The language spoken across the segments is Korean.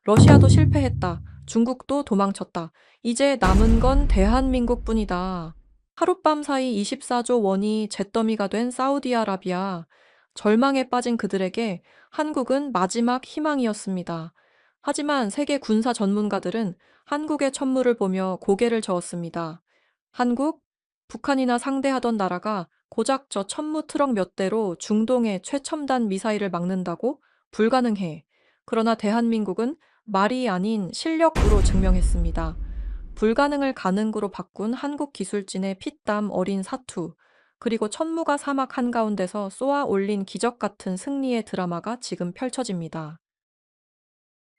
러시아도 실패했다. 중국도 도망쳤다. 이제 남은 건 대한민국뿐이다. 하룻밤 사이 24조 원이 잿더미가 된 사우디아라비아. 절망에 빠진 그들에게 한국은 마지막 희망이었습니다. 하지만 세계 군사 전문가들은 한국의 천물을 보며 고개를 저었습니다. 한국? 북한이나 상대하던 나라가 고작 저 천무 트럭 몇 대로 중동의 최첨단 미사일을 막는다고? 불가능해. 그러나 대한민국은 말이 아닌 실력으로 증명했습니다. 불가능을 가능으로 바꾼 한국 기술진의 피땀 어린 사투, 그리고 천무가 사막 한가운데서 쏘아 올린 기적 같은 승리의 드라마가 지금 펼쳐집니다.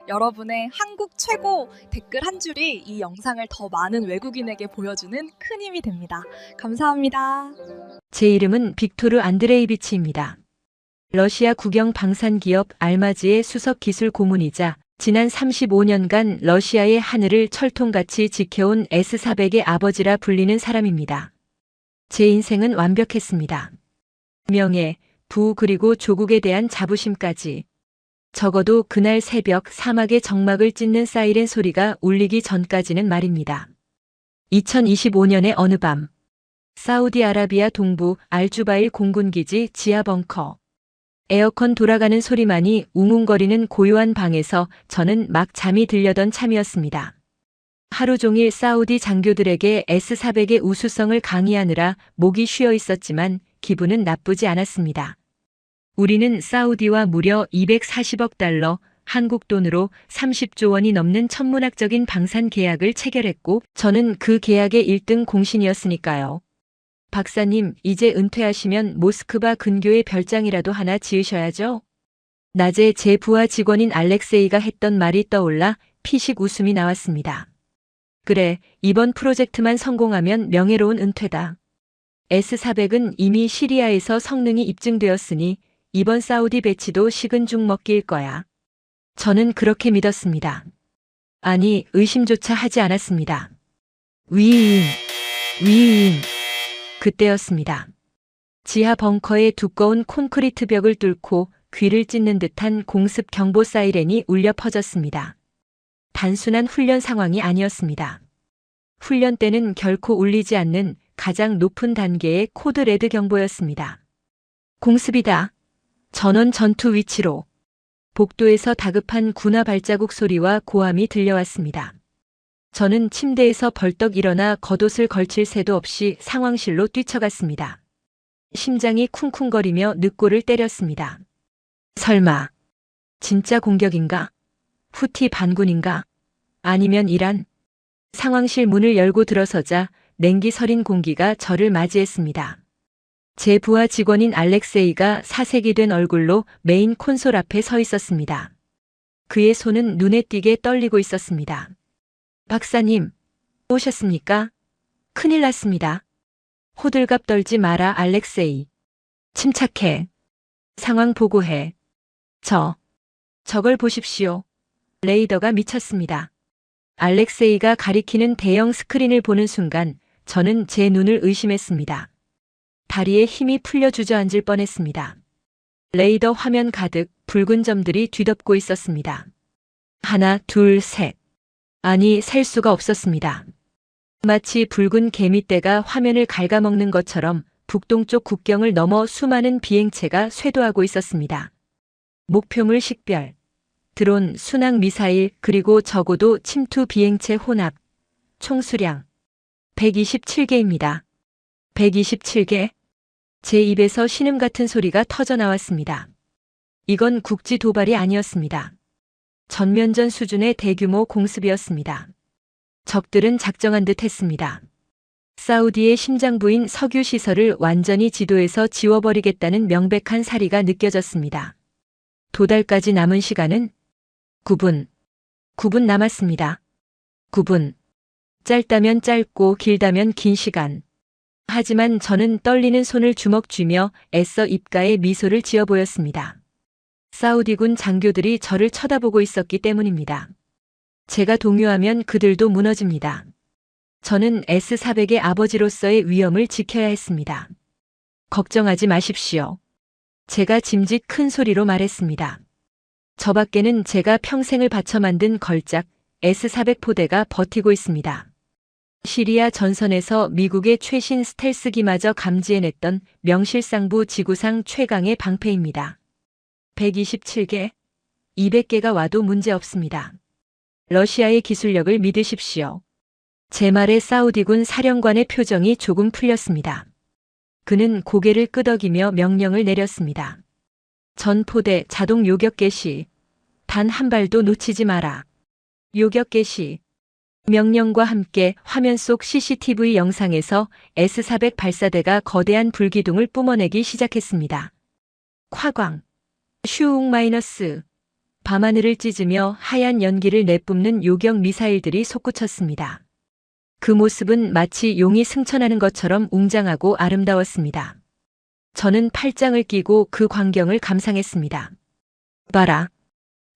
여러분의 한국 최고 댓글 한 줄이 이 영상을 더 많은 외국인에게 보여주는 큰 힘이 됩니다. 감사합니다. 제 이름은 빅토르 안드레이비치입니다. 러시아 국영 방산기업 알마지의 수석 기술 고문이자 지난 35년간 러시아의 하늘을 철통같이 지켜온 S-400의 아버지라 불리는 사람입니다. 제 인생은 완벽했습니다. 명예, 부 그리고 조국에 대한 자부심까지. 적어도 그날 새벽 사막의 정막을 찢는 사이렌 소리가 울리기 전까지는 말입니다. 2025년의 어느 밤, 사우디아라비아 동부 알주바일 공군기지 지하 벙커. 에어컨 돌아가는 소리만이 웅웅거리는 고요한 방에서 저는 막 잠이 들려던 참이었습니다. 하루 종일 사우디 장교들에게 S-400의 우수성을 강의하느라 목이 쉬어 있었지만 기분은 나쁘지 않았습니다. 우리는 사우디와 무려 240억 달러, 한국 돈으로 30조 원이 넘는 천문학적인 방산 계약을 체결했고 저는 그 계약의 1등 공신이었으니까요. 박사님, 이제 은퇴하시면 모스크바 근교에 별장이라도 하나 지으셔야죠. 낮에 제 부하 직원인 알렉세이가 했던 말이 떠올라 피식 웃음이 나왔습니다. 그래, 이번 프로젝트만 성공하면 명예로운 은퇴다. S-400은 이미 시리아에서 성능이 입증되었으니 이번 사우디 배치도 식은 죽 먹기일 거야. 저는 그렇게 믿었습니다. 아니, 의심조차 하지 않았습니다. 위인, 위인. 그때였습니다. 지하 벙커의 두꺼운 콘크리트 벽을 뚫고 귀를 찢는 듯한 공습 경보 사이렌이 울려 퍼졌습니다. 단순한 훈련 상황이 아니었습니다. 훈련 때는 결코 울리지 않는 가장 높은 단계의 코드 레드 경보였습니다. 공습이다. 전원 전투 위치로. 복도에서 다급한 군화 발자국 소리와 고함이 들려왔습니다. 저는 침대에서 벌떡 일어나 겉옷을 걸칠 새도 없이 상황실로 뛰쳐갔습니다. 심장이 쿵쿵거리며 늑골을 때렸습니다. 설마 진짜 공격인가? 후티 반군인가? 아니면 이란? 상황실 문을 열고 들어서자 냉기 서린 공기가 저를 맞이했습니다. 제 부하 직원인 알렉세이가 사색이 된 얼굴로 메인 콘솔 앞에 서 있었습니다. 그의 손은 눈에 띄게 떨리고 있었습니다. 박사님, 오셨습니까? 큰일 났습니다. 호들갑 떨지 마라, 알렉세이. 침착해. 상황 보고해. 저걸 보십시오. 레이더가 미쳤습니다. 알렉세이가 가리키는 대형 스크린을 보는 순간 저는 제 눈을 의심했습니다. 다리에 힘이 풀려 주저앉을 뻔했습니다. 레이더 화면 가득 붉은 점들이 뒤덮고 있었습니다. 하나, 둘, 셋. 아니, 셀 수가 없었습니다. 마치 붉은 개미떼가 화면을 갉아먹는 것처럼 북동쪽 국경을 넘어 수많은 비행체가 쇄도하고 있었습니다. 목표물 식별, 드론, 순항 미사일, 그리고 적어도 침투 비행체 혼합. 총 수량 127개입니다. 127개? 제 입에서 신음 같은 소리가 터져 나왔습니다. 이건 국지 도발이 아니었습니다. 전면전 수준의 대규모 공습이었습니다. 적들은 작정한 듯 했습니다. 사우디의 심장부인 석유 시설을 완전히 지도에서 지워버리겠다는 명백한 사리가 느껴졌습니다. 도달까지 남은 시간은 9분. 9분 남았습니다. 9분. 짧다면 짧고 길다면 긴 시간. 하지만 저는 떨리는 손을 주먹 쥐며 애써 입가에 미소를 지어 보였습니다. 사우디군 장교들이 저를 쳐다보고 있었기 때문입니다. 제가 동요하면 그들도 무너집니다. 저는 S-400의 아버지로서의 위엄을 지켜야 했습니다. 걱정하지 마십시오. 제가 짐짓 큰 소리로 말했습니다. 저 밖에는 제가 평생을 바쳐 만든 걸작 S-400 포대가 버티고 있습니다. 시리아 전선에서 미국의 최신 스텔스기마저 감지해냈던 명실상부 지구상 최강의 방패입니다. 127개, 200개가 와도 문제 없습니다. 러시아의 기술력을 믿으십시오. 제 말에 사우디군 사령관의 표정이 조금 풀렸습니다. 그는 고개를 끄덕이며 명령을 내렸습니다. 전 포대 자동 요격 개시. 단 한 발도 놓치지 마라. 요격 개시. 명령과 함께 화면 속 CCTV 영상에서 S-400 발사대가 거대한 불기둥을 뿜어내기 시작했습니다. 콰광. 슈웅 마이너스. 밤하늘을 찢으며 하얀 연기를 내뿜는 요격 미사일들이 솟구쳤습니다. 그 모습은 마치 용이 승천하는 것처럼 웅장하고 아름다웠습니다. 저는 팔짱을 끼고 그 광경을 감상했습니다. 봐라.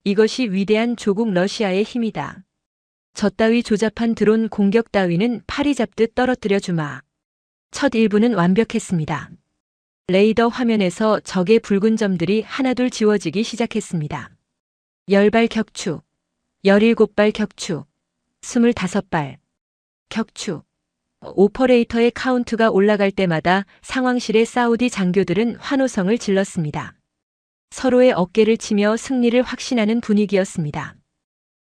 이것이 위대한 조국 러시아의 힘이다. 저 따위 조잡한 드론 공격 따위는 파리 잡듯 떨어뜨려 주마. 첫 1부는 완벽했습니다. 레이더 화면에서 적의 붉은 점들이 하나둘 지워지기 시작했습니다. 10발 격추, 17발 격추, 25발 격추. 오퍼레이터의 카운트가 올라갈 때마다 상황실의 사우디 장교들은 환호성을 질렀습니다. 서로의 어깨를 치며 승리를 확신하는 분위기였습니다.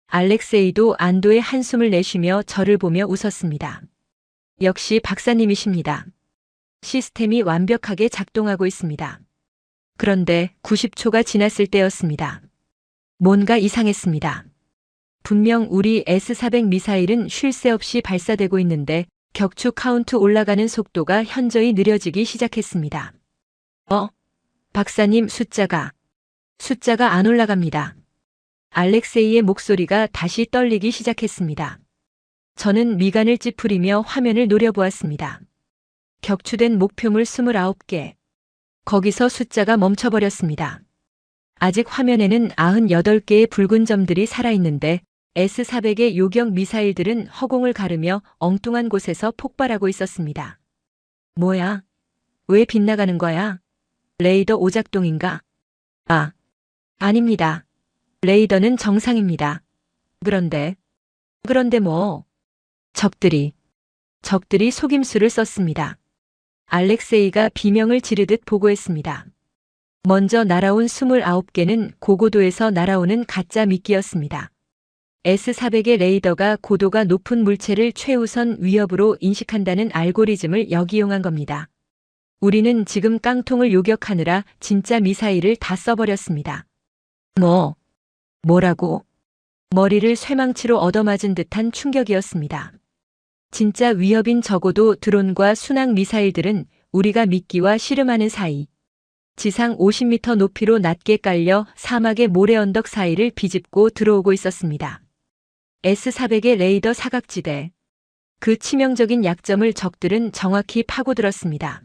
알렉세이도 안도의 한숨을 내쉬며 저를 보며 웃었습니다. 역시 박사님이십니다. 시스템이 완벽하게 작동하고 있습니다. 그런데 90초가 지났을 때였습니다. 뭔가 이상했습니다. 분명 우리 S-400 미사일은 쉴 새 없이 발사되고 있는데 격추 카운트 올라가는 속도가 현저히 느려지기 시작했습니다. 박사님 숫자가 안 올라갑니다. 알렉세이의 목소리가 다시 떨리기 시작했습니다. 저는 미간을 찌푸리며 화면을 노려보았습니다. 격추된 목표물 29개. 거기서 숫자가 멈춰버렸습니다. 아직 화면에는 98개의 붉은 점들이 살아있는데 S-400의 요격 미사일들은 허공을 가르며 엉뚱한 곳에서 폭발하고 있었습니다. 뭐야? 왜 빗나가는 거야? 레이더 오작동인가? 아닙니다. 레이더는 정상입니다. 그런데 뭐? 적들이 속임수를 썼습니다. 알렉세이가 비명을 지르듯 보고했습니다. 먼저 날아온 29개는 고고도에서 날아오는 가짜 미끼였습니다. S-400의 레이더가 고도가 높은 물체를 최우선 위협으로 인식한다는 알고리즘을 역이용한 겁니다. 우리는 지금 깡통을 요격하느라 진짜 미사일을 다 써버렸습니다. 뭐라고? 머리를 쇠망치로 얻어맞은 듯한 충격이었습니다. 진짜 위협인 적어도 드론과 순항 미사일들은 우리가 미끼와 씨름하는 사이 지상 50m 높이로 낮게 깔려 사막의 모래 언덕 사이를 비집고 들어오고 있었습니다. S-400의 레이더 사각지대. 그 치명적인 약점을 적들은 정확히 파고들었습니다.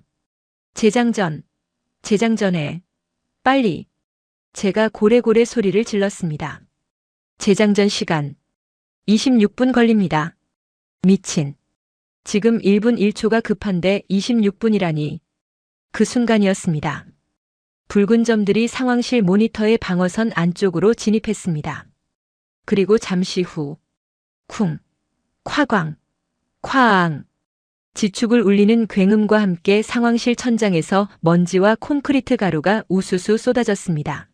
재장전에 빨리. 제가 고래고래 소리를 질렀습니다. 재장전 시간 26분 걸립니다. 미친. 지금 1분 1초가 급한데 26분이라니. 그 순간이었습니다. 붉은 점들이 상황실 모니터의 방어선 안쪽으로 진입했습니다. 그리고 잠시 후 쿵, 콰광, 콰앙. 지축을 울리는 굉음과 함께 상황실 천장에서 먼지와 콘크리트 가루가 우수수 쏟아졌습니다.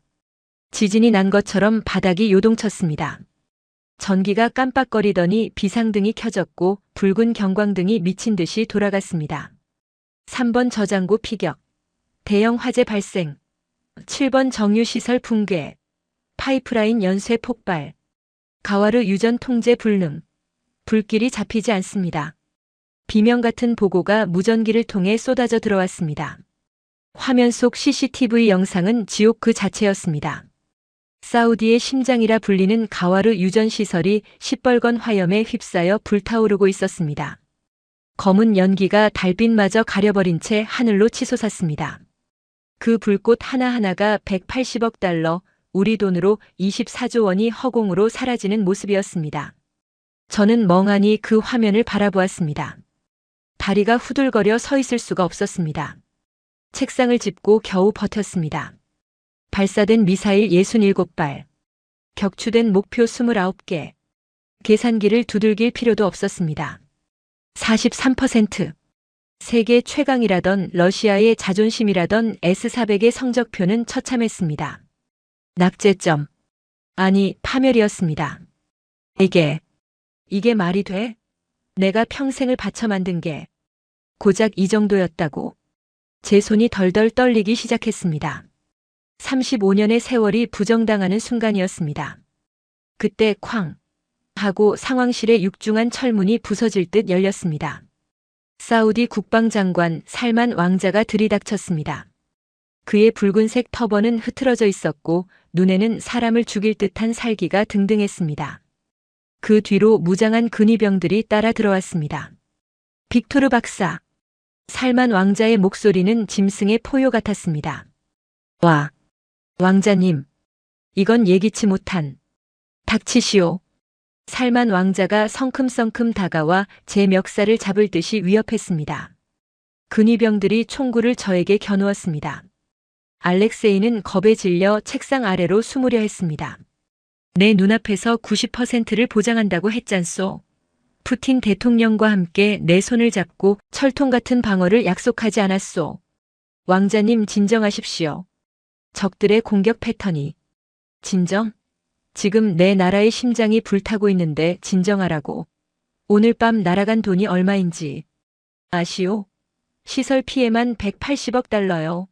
지진이 난 것처럼 바닥이 요동쳤습니다. 전기가 깜빡거리더니 비상등이 켜졌고 붉은 경광등이 미친 듯이 돌아갔습니다. 3번 저장고 피격. 대형 화재 발생. 7번 정유시설 붕괴. 파이프라인 연쇄 폭발. 가와르 유전 통제 불능. 불길이 잡히지 않습니다. 비명 같은 보고가 무전기를 통해 쏟아져 들어왔습니다. 화면 속 CCTV 영상은 지옥 그 자체였습니다. 사우디의 심장이라 불리는 가와르 유전 시설이 시뻘건 화염에 휩싸여 불타오르고 있었습니다. 검은 연기가 달빛마저 가려버린 채 하늘로 치솟았습니다. 그 불꽃 하나하나가 180억 달러, 우리 돈으로 24조 원이 허공으로 사라지는 모습이었습니다. 저는 멍하니 그 화면을 바라보았습니다. 다리가 후들거려 서 있을 수가 없었습니다. 책상을 짚고 겨우 버텼습니다. 발사된 미사일 67발. 격추된 목표 29개. 계산기를 두들길 필요도 없었습니다. 43%. 세계 최강이라던 러시아의 자존심이라던 S-400의 성적표는 처참했습니다. 낙제점. 아니, 파멸이었습니다. 이게 말이 돼? 내가 평생을 바쳐 만든 게 고작 이 정도였다고. 제 손이 덜덜 떨리기 시작했습니다. 35년의 세월이 부정당하는 순간이었습니다. 그때 쾅 하고 상황실의 육중한 철문이 부서질 듯 열렸습니다. 사우디 국방장관 살만 왕자가 들이닥쳤습니다. 그의 붉은색 터번은 흐트러져 있었고 눈에는 사람을 죽일 듯한 살기가 등등했습니다. 그 뒤로 무장한 근위병들이 따라 들어왔습니다. 빅토르 박사. 살만 왕자의 목소리는 짐승의 포효 같았습니다. 와, 왕자님. 이건 예기치 못한. 닥치시오. 살만 왕자가 성큼성큼 다가와 제 멱살을 잡을 듯이 위협했습니다. 근위병들이 총구를 저에게 겨누었습니다. 알렉세이는 겁에 질려 책상 아래로 숨으려 했습니다. 내 눈앞에서 90%를 보장한다고 했잖소. 푸틴 대통령과 함께 내 손을 잡고 철통 같은 방어를 약속하지 않았소. 왕자님 진정하십시오. 적들의 공격 패턴이. 진정? 지금 내 나라의 심장이 불타고 있는데 진정하라고. 오늘 밤 날아간 돈이 얼마인지 아시오? 시설 피해만 180억 달러요.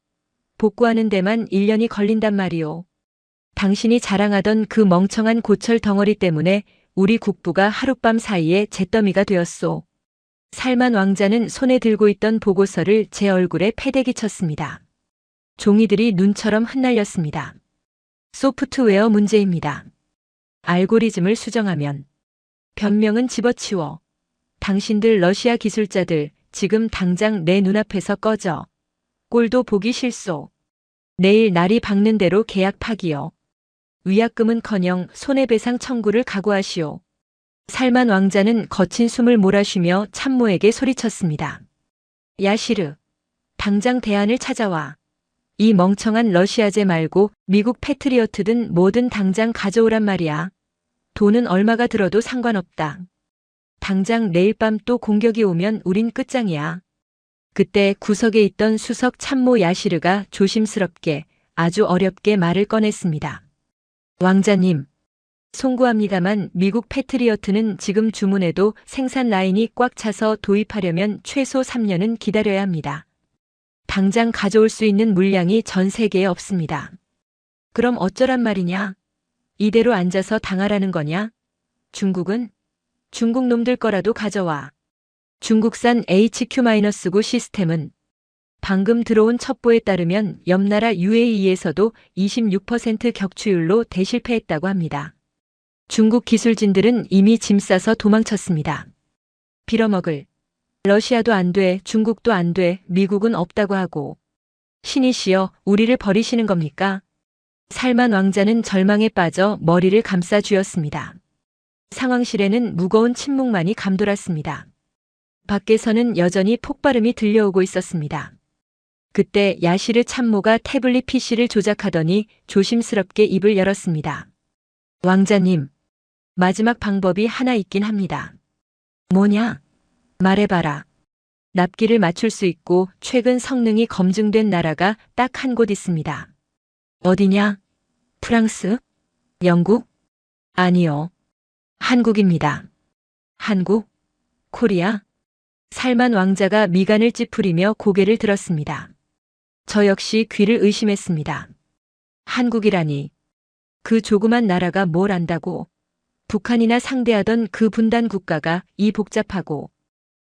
복구하는 데만 1년이 걸린단 말이오. 당신이 자랑하던 그 멍청한 고철 덩어리 때문에 우리 국부가 하룻밤 사이에 잿더미가 되었소. 살만 왕자는 손에 들고 있던 보고서를 제 얼굴에 패대기 쳤습니다. 종이들이 눈처럼 흩날렸습니다. 소프트웨어 문제입니다. 알고리즘을 수정하면. 변명은 집어치워. 당신들 러시아 기술자들 지금 당장 내 눈앞에서 꺼져. 꼴도 보기 싫소. 내일 날이 밝는 대로 계약 파기요. 위약금은커녕 손해배상 청구를 각오하시오. 살만 왕자는 거친 숨을 몰아쉬며 참모에게 소리쳤습니다. 야시르, 당장 대안을 찾아와. 이 멍청한 러시아제 말고 미국 패트리어트든 뭐든 당장 가져오란 말이야. 돈은 얼마가 들어도 상관없다. 당장 내일 밤 또 공격이 오면 우린 끝장이야. 그때 구석에 있던 수석 참모 야시르가 조심스럽게 아주 어렵게 말을 꺼냈습니다. 왕자님, 송구합니다만 미국 패트리어트는 지금 주문해도 생산 라인이 꽉 차서 도입하려면 최소 3년은 기다려야 합니다. 당장 가져올 수 있는 물량이 전 세계에 없습니다. 그럼 어쩌란 말이냐? 이대로 앉아서 당하라는 거냐? 중국은? 중국 놈들 거라도 가져와. 중국산 HQ-9 시스템은 방금 들어온 첩보에 따르면 옆나라 UAE에서도 26% 격추율로 대실패했다고 합니다. 중국 기술진들은 이미 짐 싸서 도망쳤습니다. 빌어먹을. 러시아도 안 돼, 중국도 안 돼, 미국은 없다고 하고. 신이시여, 우리를 버리시는 겁니까? 살만 왕자는 절망에 빠져 머리를 감싸 쥐었습니다. 상황실에는 무거운 침묵만이 감돌았습니다. 밖에서는 여전히 폭발음이 들려오고 있었습니다. 그때 야시르 참모가 태블릿 PC를 조작하더니 조심스럽게 입을 열었습니다. 왕자님, 마지막 방법이 하나 있긴 합니다. 뭐냐? 말해봐라. 납기를 맞출 수 있고 최근 성능이 검증된 나라가 딱 한 곳 있습니다. 어디냐? 프랑스? 영국? 아니요. 한국입니다. 한국? 코리아? 살만 왕자가 미간을 찌푸리며 고개를 들었습니다. 저 역시 귀를 의심했습니다. 한국이라니. 그 조그만 나라가 뭘 안다고. 북한이나 상대하던 그 분단 국가가 이 복잡하고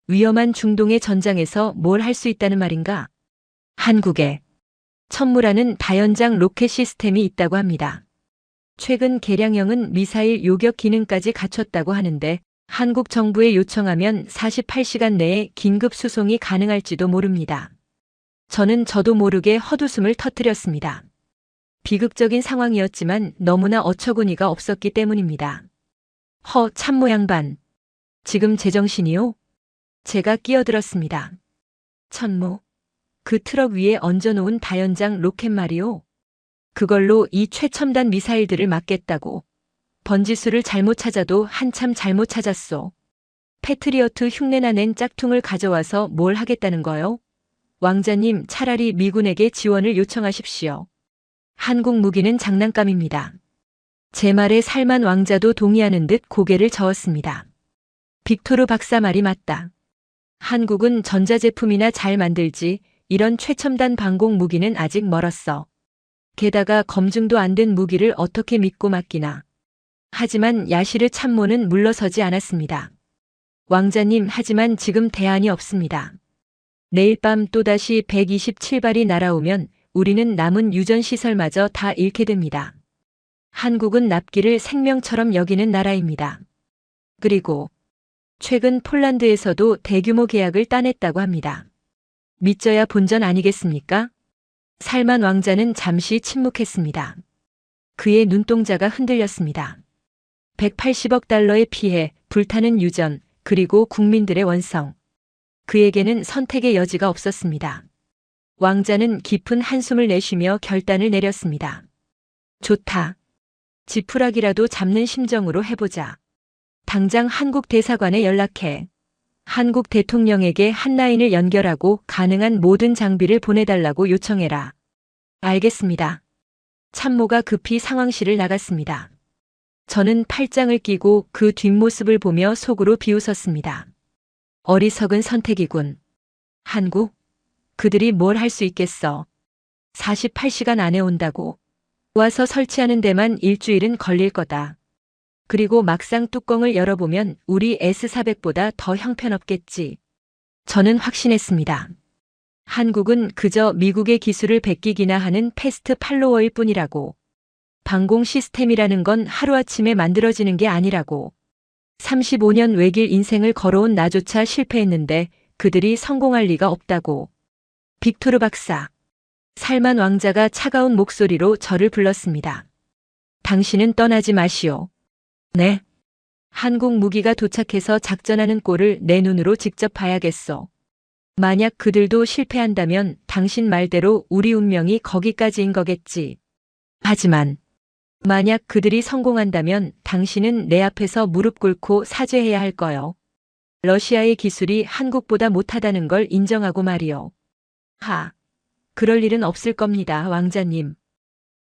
위험한 중동의 전장에서 뭘 할 수 있다는 말인가? 한국에 천무라는 다연장 로켓 시스템이 있다고 합니다. 최근 개량형은 미사일 요격 기능까지 갖췄다고 하는데 한국 정부에 요청하면 48시간 내에 긴급 수송이 가능할지도 모릅니다. 저도 모르게 헛웃음을 터뜨렸습니다. 비극적인 상황이었지만 너무나 어처구니가 없었기 때문입니다. 참모 양반. 지금 제정신이요? 제가 끼어들었습니다. 천모. 그 트럭 위에 얹어놓은 다연장 로켓 말이요. 그걸로 이 최첨단 미사일들을 막겠다고. 번지수를 잘못 찾아도 한참 잘못 찾았소. 패트리어트 흉내나 낸 짝퉁을 가져와서 뭘 하겠다는 거요? 왕자님, 차라리 미군에게 지원을 요청하십시오. 한국 무기는 장난감입니다. 제 말에 살만 왕자도 동의하는 듯 고개를 저었습니다. 빅토르 박사 말이 맞다. 한국은 전자제품이나 잘 만들지 이런 최첨단 방공 무기는 아직 멀었어. 게다가 검증도 안 된 무기를 어떻게 믿고 맡기나. 하지만 야시르 참모는 물러서지 않았습니다. 왕자님, 하지만 지금 대안이 없습니다. 내일 밤 또다시 127발이 날아오면 우리는 남은 유전시설마저 다 잃게 됩니다. 한국은 납기를 생명처럼 여기는 나라입니다. 그리고 최근 폴란드에서도 대규모 계약을 따냈다고 합니다. 믿져야 본전 아니겠습니까? 살만 왕자는 잠시 침묵했습니다. 그의 눈동자가 흔들렸습니다. 180억 달러의 피해, 불타는 유전, 그리고 국민들의 원성. 그에게는 선택의 여지가 없었습니다. 왕자는 깊은 한숨을 내쉬며 결단을 내렸습니다. 좋다. 지푸라기라도 잡는 심정으로 해보자. 당장 한국 대사관에 연락해. 한국 대통령에게 한라인을 연결하고 가능한 모든 장비를 보내달라고 요청해라. 알겠습니다. 참모가 급히 상황실을 나갔습니다. 저는 팔짱을 끼고 그 뒷모습을 보며 속으로 비웃었습니다. 어리석은 선택이군. 한국? 그들이 뭘 할 수 있겠어. 48시간 안에 온다고. 와서 설치하는 데만 일주일은 걸릴 거다. 그리고 막상 뚜껑을 열어보면 우리 S400보다 더 형편없겠지. 저는 확신했습니다. 한국은 그저 미국의 기술을 베끼기나 하는 패스트 팔로워일 뿐이라고. 방공 시스템이라는 건 하루아침에 만들어지는 게 아니라고. 35년 외길 인생을 걸어온 나조차 실패했는데 그들이 성공할 리가 없다고. 빅토르 박사. 살만 왕자가 차가운 목소리로 저를 불렀습니다. 당신은 떠나지 마시오. 네. 한국 무기가 도착해서 작전하는 꼴을 내 눈으로 직접 봐야겠어. 만약 그들도 실패한다면 당신 말대로 우리 운명이 거기까지인 거겠지. 하지만 만약 그들이 성공한다면 당신은 내 앞에서 무릎 꿇고 사죄해야 할 거요. 러시아의 기술이 한국보다 못하다는 걸 인정하고 말이요. 그럴 일은 없을 겁니다, 왕자님.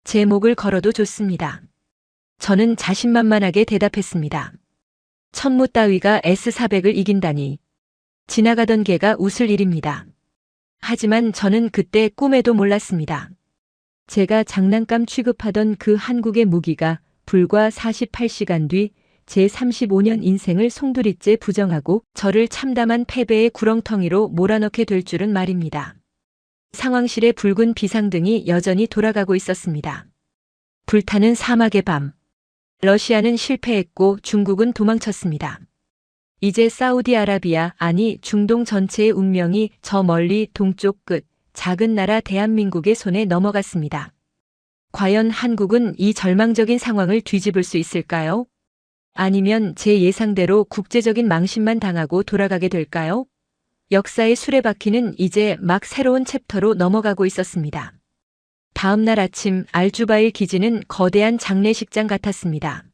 제 목을 걸어도 좋습니다. 저는 자신만만하게 대답했습니다. 천무 따위가 S400을 이긴다니. 지나가던 개가 웃을 일입니다. 하지만 저는 그때 꿈에도 몰랐습니다. 제가 장난감 취급하던 그 한국의 무기가 불과 48시간 뒤 제 35년 인생을 송두리째 부정하고 저를 참담한 패배의 구렁텅이로 몰아넣게 될 줄은 말입니다. 상황실의 붉은 비상등이 여전히 돌아가고 있었습니다. 불타는 사막의 밤. 러시아는 실패했고 중국은 도망쳤습니다. 이제 사우디아라비아, 아니 중동 전체의 운명이 저 멀리 동쪽 끝 작은 나라 대한민국의 손에 넘어갔습니다. 과연 한국은 이 절망적인 상황을 뒤집을 수 있을까요? 아니면 제 예상대로 국제적인 망신만 당하고 돌아가게 될까요? 역사의 수레바퀴는 이제 막 새로운 챕터로 넘어가고 있었습니다. 다음 날 아침 알주바일 기지는 거대한 장례식장 같았습니다.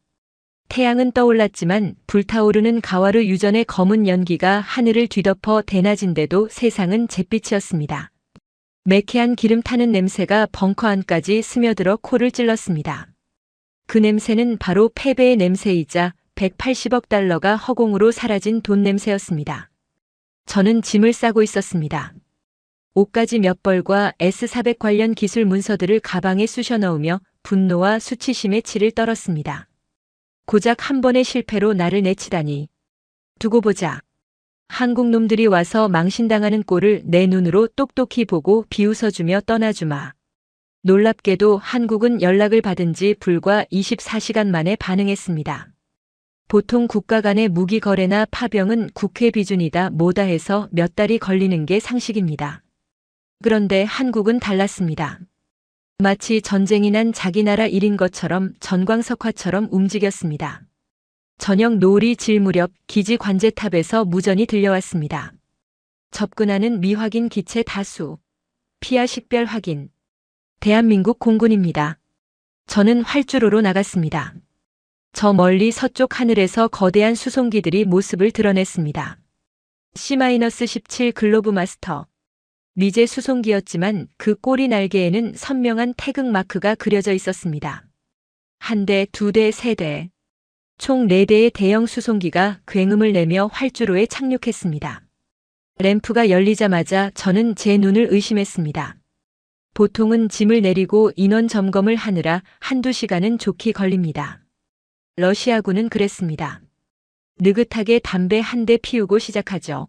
태양은 떠올랐지만 불타오르는 가와르 유전의 검은 연기가 하늘을 뒤덮어 대낮인데도 세상은 잿빛이었습니다. 매캐한 기름 타는 냄새가 벙커 안까지 스며들어 코를 찔렀습니다. 그 냄새는 바로 패배의 냄새이자 180억 달러가 허공으로 사라진 돈 냄새였습니다. 저는 짐을 싸고 있었습니다. 옷가지 몇 벌과 S400 관련 기술 문서들을 가방에 쑤셔 넣으며 분노와 수치심에 치를 떨었습니다. 고작 한 번의 실패로 나를 내치다니. 두고 보자. 한국 놈들이 와서 망신당하는 꼴을 내 눈으로 똑똑히 보고 비웃어주며 떠나주마. 놀랍게도 한국은 연락을 받은 지 불과 24시간 만에 반응했습니다. 보통 국가 간의 무기 거래나 파병은 국회 비준이다 뭐다 해서 몇 달이 걸리는 게 상식입니다. 그런데 한국은 달랐습니다. 마치 전쟁이 난 자기 나라 일인 것처럼 전광석화처럼 움직였습니다. 저녁 노을이 질 무렵 기지 관제탑에서 무전이 들려왔습니다. 접근하는 미확인 기체 다수. 피하 식별 확인. 대한민국 공군입니다. 저는 활주로로 나갔습니다. 저 멀리 서쪽 하늘에서 거대한 수송기들이 모습을 드러냈습니다. C-17 글로브 마스터. 미제 수송기였지만 그 꼬리 날개에는 선명한 태극 마크가 그려져 있었습니다. 한 대, 두 대, 세 대. 총 4대의 대형 수송기가 굉음을 내며 활주로에 착륙했습니다. 램프가 열리자마자 저는 제 눈을 의심했습니다. 보통은 짐을 내리고 인원 점검을 하느라 한두 시간은 좋게 걸립니다. 러시아군은 그랬습니다. 느긋하게 담배 한 대 피우고 시작하죠.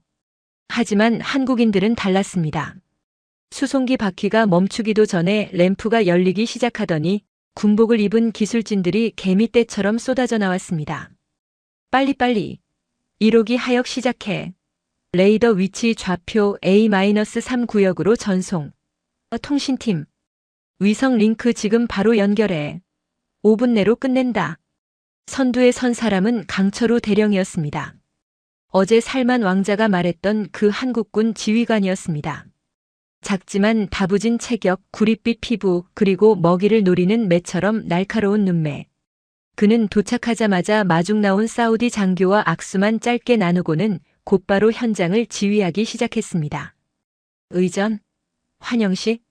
하지만 한국인들은 달랐습니다. 수송기 바퀴가 멈추기도 전에 램프가 열리기 시작하더니 군복을 입은 기술진들이 개미떼처럼 쏟아져 나왔습니다. 빨리빨리. 1호기 하역 시작해. 레이더 위치 좌표 A-3 구역으로 전송. 통신팀. 위성 링크 지금 바로 연결해. 5분 내로 끝낸다. 선두에 선 사람은 강철우 대령이었습니다. 어제 살만 왕자가 말했던 그 한국군 지휘관이었습니다. 작지만 다부진 체격, 구릿빛 피부, 그리고 먹이를 노리는 매처럼 날카로운 눈매. 그는 도착하자마자 마중 나온 사우디 장교와 악수만 짧게 나누고는 곧바로 현장을 지휘하기 시작했습니다. 의전, 환영식,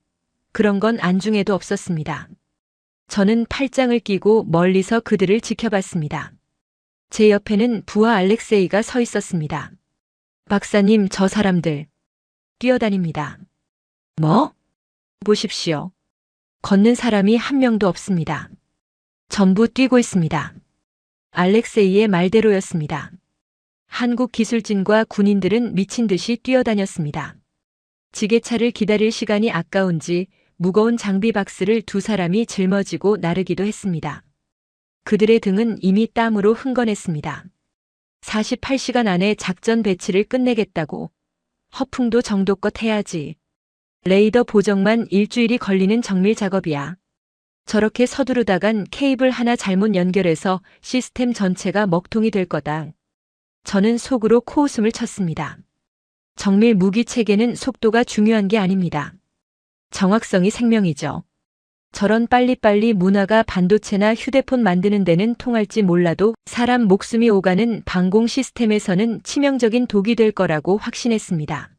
그런 건 안중에도 없었습니다. 저는 팔짱을 끼고 멀리서 그들을 지켜봤습니다. 제 옆에는 부하 알렉세이가 서 있었습니다. 박사님, 저 사람들 뛰어다닙니다. 뭐? 보십시오. 걷는 사람이 한 명도 없습니다. 전부 뛰고 있습니다. 알렉세이의 말대로였습니다. 한국 기술진과 군인들은 미친 듯이 뛰어다녔습니다. 지게차를 기다릴 시간이 아까운지 무거운 장비 박스를 두 사람이 짊어지고 나르기도 했습니다. 그들의 등은 이미 땀으로 흥건했습니다. 48시간 안에 작전 배치를 끝내겠다고. 허풍도 정도껏 해야지. 레이더 보정만 일주일이 걸리는 정밀 작업이야. 저렇게 서두르다간 케이블 하나 잘못 연결해서 시스템 전체가 먹통이 될 거다. 저는 속으로 코웃음을 쳤습니다. 정밀 무기 체계는 속도가 중요한 게 아닙니다. 정확성이 생명이죠. 저런 빨리빨리 문화가 반도체나 휴대폰 만드는 데는 통할지 몰라도 사람 목숨이 오가는 방공 시스템에서는 치명적인 독이 될 거라고 확신했습니다.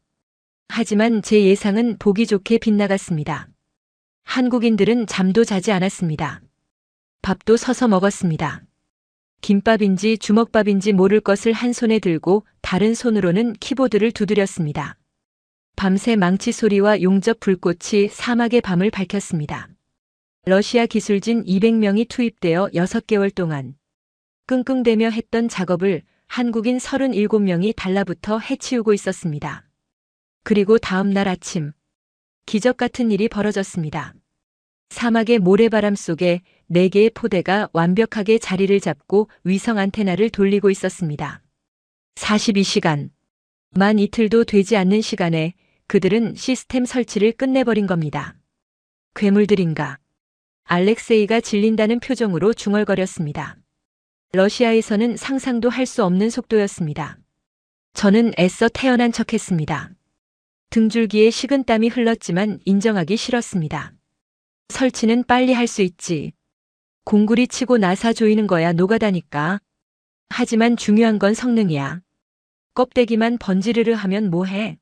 하지만 제 예상은 보기 좋게 빗나갔습니다. 한국인들은 잠도 자지 않았습니다. 밥도 서서 먹었습니다. 김밥인지 주먹밥인지 모를 것을 한 손에 들고 다른 손으로는 키보드를 두드렸습니다. 밤새 망치 소리와 용접 불꽃이 사막의 밤을 밝혔습니다. 러시아 기술진 200명이 투입되어 6개월 동안 끙끙대며 했던 작업을 한국인 37명이 달라붙어 해치우고 있었습니다. 그리고 다음 날 아침, 기적 같은 일이 벌어졌습니다. 사막의 모래바람 속에 4개의 포대가 완벽하게 자리를 잡고 위성 안테나를 돌리고 있었습니다. 42시간, 만 이틀도 되지 않는 시간에 그들은 시스템 설치를 끝내버린 겁니다. 괴물들인가? 알렉세이가 질린다는 표정으로 중얼거렸습니다. 러시아에서는 상상도 할 수 없는 속도였습니다. 저는 애써 태어난 척했습니다. 등줄기에 식은땀이 흘렀지만 인정하기 싫었습니다. 설치는 빨리 할 수 있지. 공구리 치고 나사 조이는 거야 노가다니까. 하지만 중요한 건 성능이야. 껍데기만 번지르르 하면 뭐해.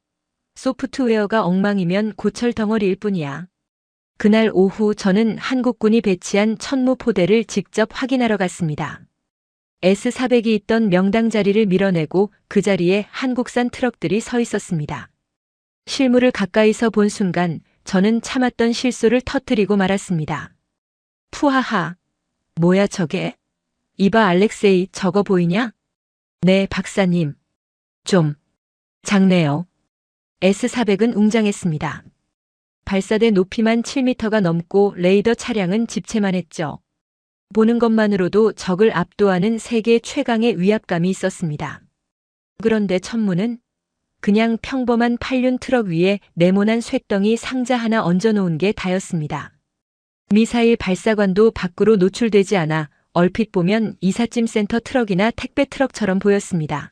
소프트웨어가 엉망이면 고철 덩어리일 뿐이야. 그날 오후 저는 한국군이 배치한 천무포대를 직접 확인하러 갔습니다. S-400이 있던 명당 자리를 밀어내고 그 자리에 한국산 트럭들이 서 있었습니다. 실물을 가까이서 본 순간 저는 참았던 실수를 터뜨리고 말았습니다. 푸하하. 뭐야 저게? 이봐 알렉세이, 저거 보이냐? 네 박사님. 좀 작네요. S-400은 웅장했습니다. 발사대 높이만 7m가 넘고 레이더 차량은 집채만 했죠. 보는 것만으로도 적을 압도하는 세계 최강의 위압감이 있었습니다. 그런데 천무는 그냥 평범한 8륜 트럭 위에 네모난 쇳덩이 상자 하나 얹어놓은 게 다였습니다. 미사일 발사관도 밖으로 노출되지 않아 얼핏 보면 이삿짐 센터 트럭이나 택배 트럭처럼 보였습니다.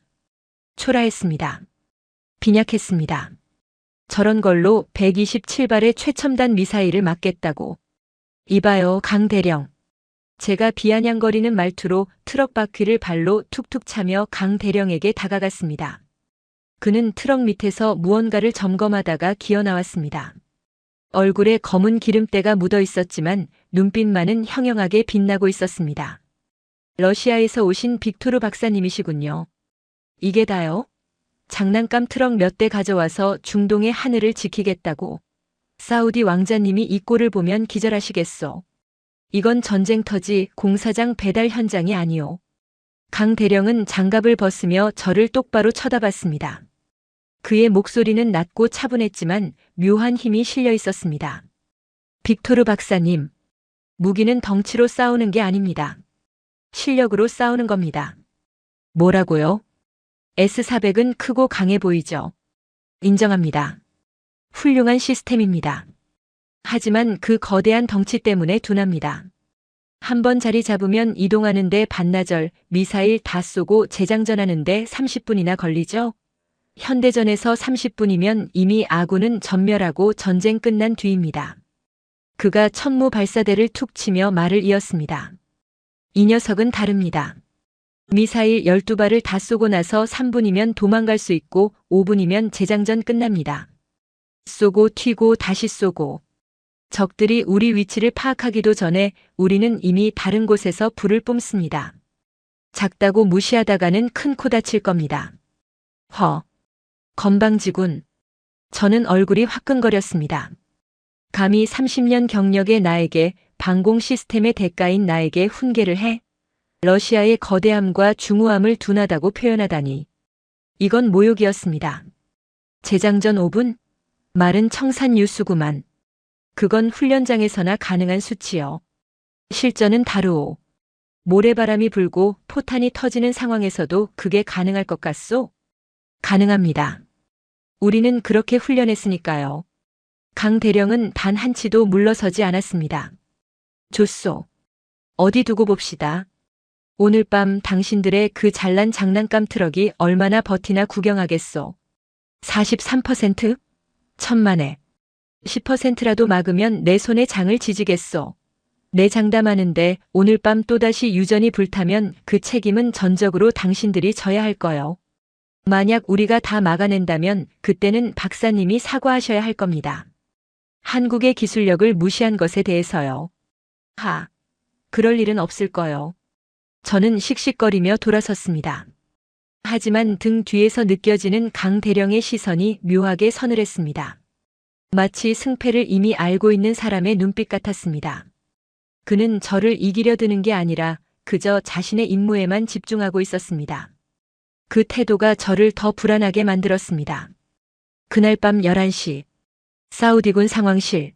초라했습니다. 빈약했습니다. 저런 걸로 127발의 최첨단 미사일을 맞겠다고. 이봐요 강 대령. 제가 비아냥거리는 말투로 트럭 바퀴를 발로 툭툭 차며 강 대령에게 다가갔습니다. 그는 트럭 밑에서 무언가를 점검하다가 기어 나왔습니다. 얼굴에 검은 기름때가 묻어 있었지만 눈빛만은 형형하게 빛나고 있었습니다. 러시아에서 오신 빅토르 박사님이시군요. 이게 다요? 장난감 트럭 몇 대 가져와서 중동의 하늘을 지키겠다고. 사우디 왕자님이 이 꼴을 보면 기절하시겠소. 이건 전쟁터지 공사장 배달 현장이 아니오. 강 대령은 장갑을 벗으며 저를 똑바로 쳐다봤습니다. 그의 목소리는 낮고 차분했지만 묘한 힘이 실려 있었습니다. 빅토르 박사님, 무기는 덩치로 싸우는 게 아닙니다. 실력으로 싸우는 겁니다. 뭐라고요? S400은 크고 강해 보이죠? 인정합니다. 훌륭한 시스템입니다. 하지만 그 거대한 덩치 때문에 둔합니다. 한번 자리 잡으면 이동하는데 반나절, 미사일 다 쏘고 재장전하는데 30분이나 걸리죠? 현대전에서 30분이면 이미 아군은 전멸하고 전쟁 끝난 뒤입니다. 그가 천무 발사대를 툭 치며 말을 이었습니다. 이 녀석은 다릅니다. 미사일 12발을 다 쏘고 나서 3분이면 도망갈 수 있고 5분이면 재장전 끝납니다. 쏘고 튀고 다시 쏘고. 적들이 우리 위치를 파악하기도 전에 우리는 이미 다른 곳에서 불을 뿜습니다. 작다고 무시하다가는 큰 코 다칠 겁니다. 건방지군. 저는 얼굴이 화끈거렸습니다. 감히 30년 경력의 나에게 방공 시스템의 대가인 나에게 훈계를 해? 러시아의 거대함과 중후함을 둔하다고 표현하다니. 이건 모욕이었습니다. 재장전 5분? 말은 청산유수구만. 그건 훈련장에서나 가능한 수치요. 실전은 다르오. 모래바람이 불고 포탄이 터지는 상황에서도 그게 가능할 것 같소? 가능합니다. 우리는 그렇게 훈련했으니까요. 강 대령은 단 한 치도 물러서지 않았습니다. 좋소. 어디 두고 봅시다. 오늘 밤 당신들의 그 잘난 장난감 트럭이 얼마나 버티나 구경하겠소. 43%? 천만에. 10%라도 막으면 내 손에 장을 지지겠소. 내 장담하는데 오늘 밤 또다시 유전이 불타면 그 책임은 전적으로 당신들이 져야 할 거요. 만약 우리가 다 막아낸다면 그때는 박사님이 사과하셔야 할 겁니다. 한국의 기술력을 무시한 것에 대해서요. 그럴 일은 없을 거요. 저는 씩씩거리며 돌아섰습니다. 하지만 등 뒤에서 느껴지는 강 대령의 시선이 묘하게 서늘했습니다. 마치 승패를 이미 알고 있는 사람의 눈빛 같았습니다. 그는 저를 이기려 드는 게 아니라 그저 자신의 임무에만 집중하고 있었습니다. 그 태도가 저를 더 불안하게 만들었습니다. 그날 밤 11시, 사우디군 상황실.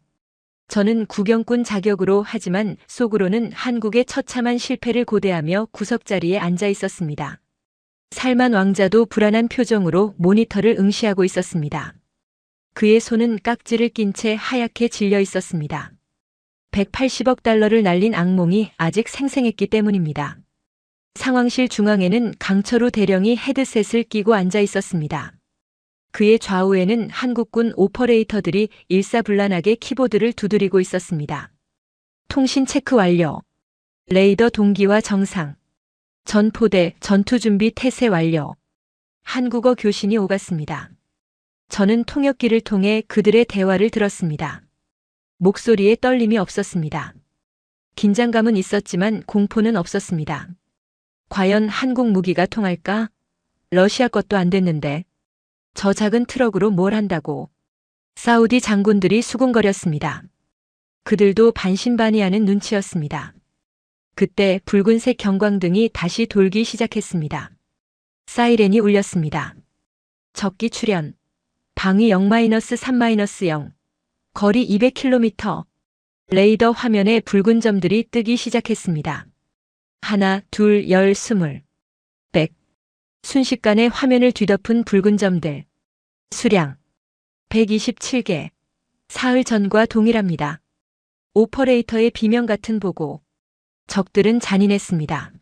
저는 구경꾼 자격으로 하지만 속으로는 한국의 처참한 실패를 고대하며 구석자리에 앉아 있었습니다. 살만 왕자도 불안한 표정으로 모니터를 응시하고 있었습니다. 그의 손은 깍지를 낀 채 하얗게 질려 있었습니다. 180억 달러를 날린 악몽이 아직 생생했기 때문입니다. 상황실 중앙에는 강철우 대령이 헤드셋을 끼고 앉아 있었습니다. 그의 좌우에는 한국군 오퍼레이터들이 일사불란하게 키보드를 두드리고 있었습니다. 통신 체크 완료. 레이더 동기화 정상. 전포대 전투준비 태세 완료. 한국어 교신이 오갔습니다. 저는 통역기를 통해 그들의 대화를 들었습니다. 목소리에 떨림이 없었습니다. 긴장감은 있었지만 공포는 없었습니다. 과연 한국 무기가 통할까? 러시아 것도 안 됐는데. 저 작은 트럭으로 뭘 한다고. 사우디 장군들이 수군거렸습니다. 그들도 반신반의하는 눈치였습니다. 그때 붉은색 경광등이 다시 돌기 시작했습니다. 사이렌이 울렸습니다. 적기 출현. 방위 0-3-0. 거리 200km. 레이더 화면에 붉은 점들이 뜨기 시작했습니다. 하나, 둘, 열, 스물. 100. 순식간에 화면을 뒤덮은 붉은 점들. 수량. 127개. 사흘 전과 동일합니다. 오퍼레이터의 비명 같은 보고. 적들은 잔인했습니다.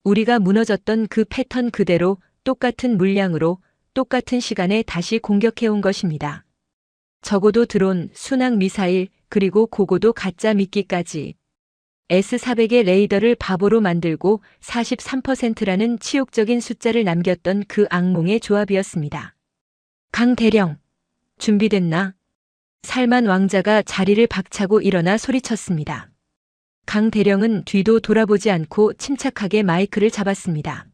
우리가 무너졌던 그 패턴 그대로 똑같은 물량으로 똑같은 시간에 다시 공격해온 것입니다. 적어도 드론, 순항 미사일, 그리고 고고도 가짜 미끼까지. S400의 레이더를 바보로 만들고 43%라는 치욕적인 숫자를 남겼던 그 악몽의 조합이었습니다. 강 대령, 준비됐나? 살만 왕자가 자리를 박차고 일어나 소리쳤습니다. 강 대령은 뒤도 돌아보지 않고 침착하게 마이크를 잡았습니다.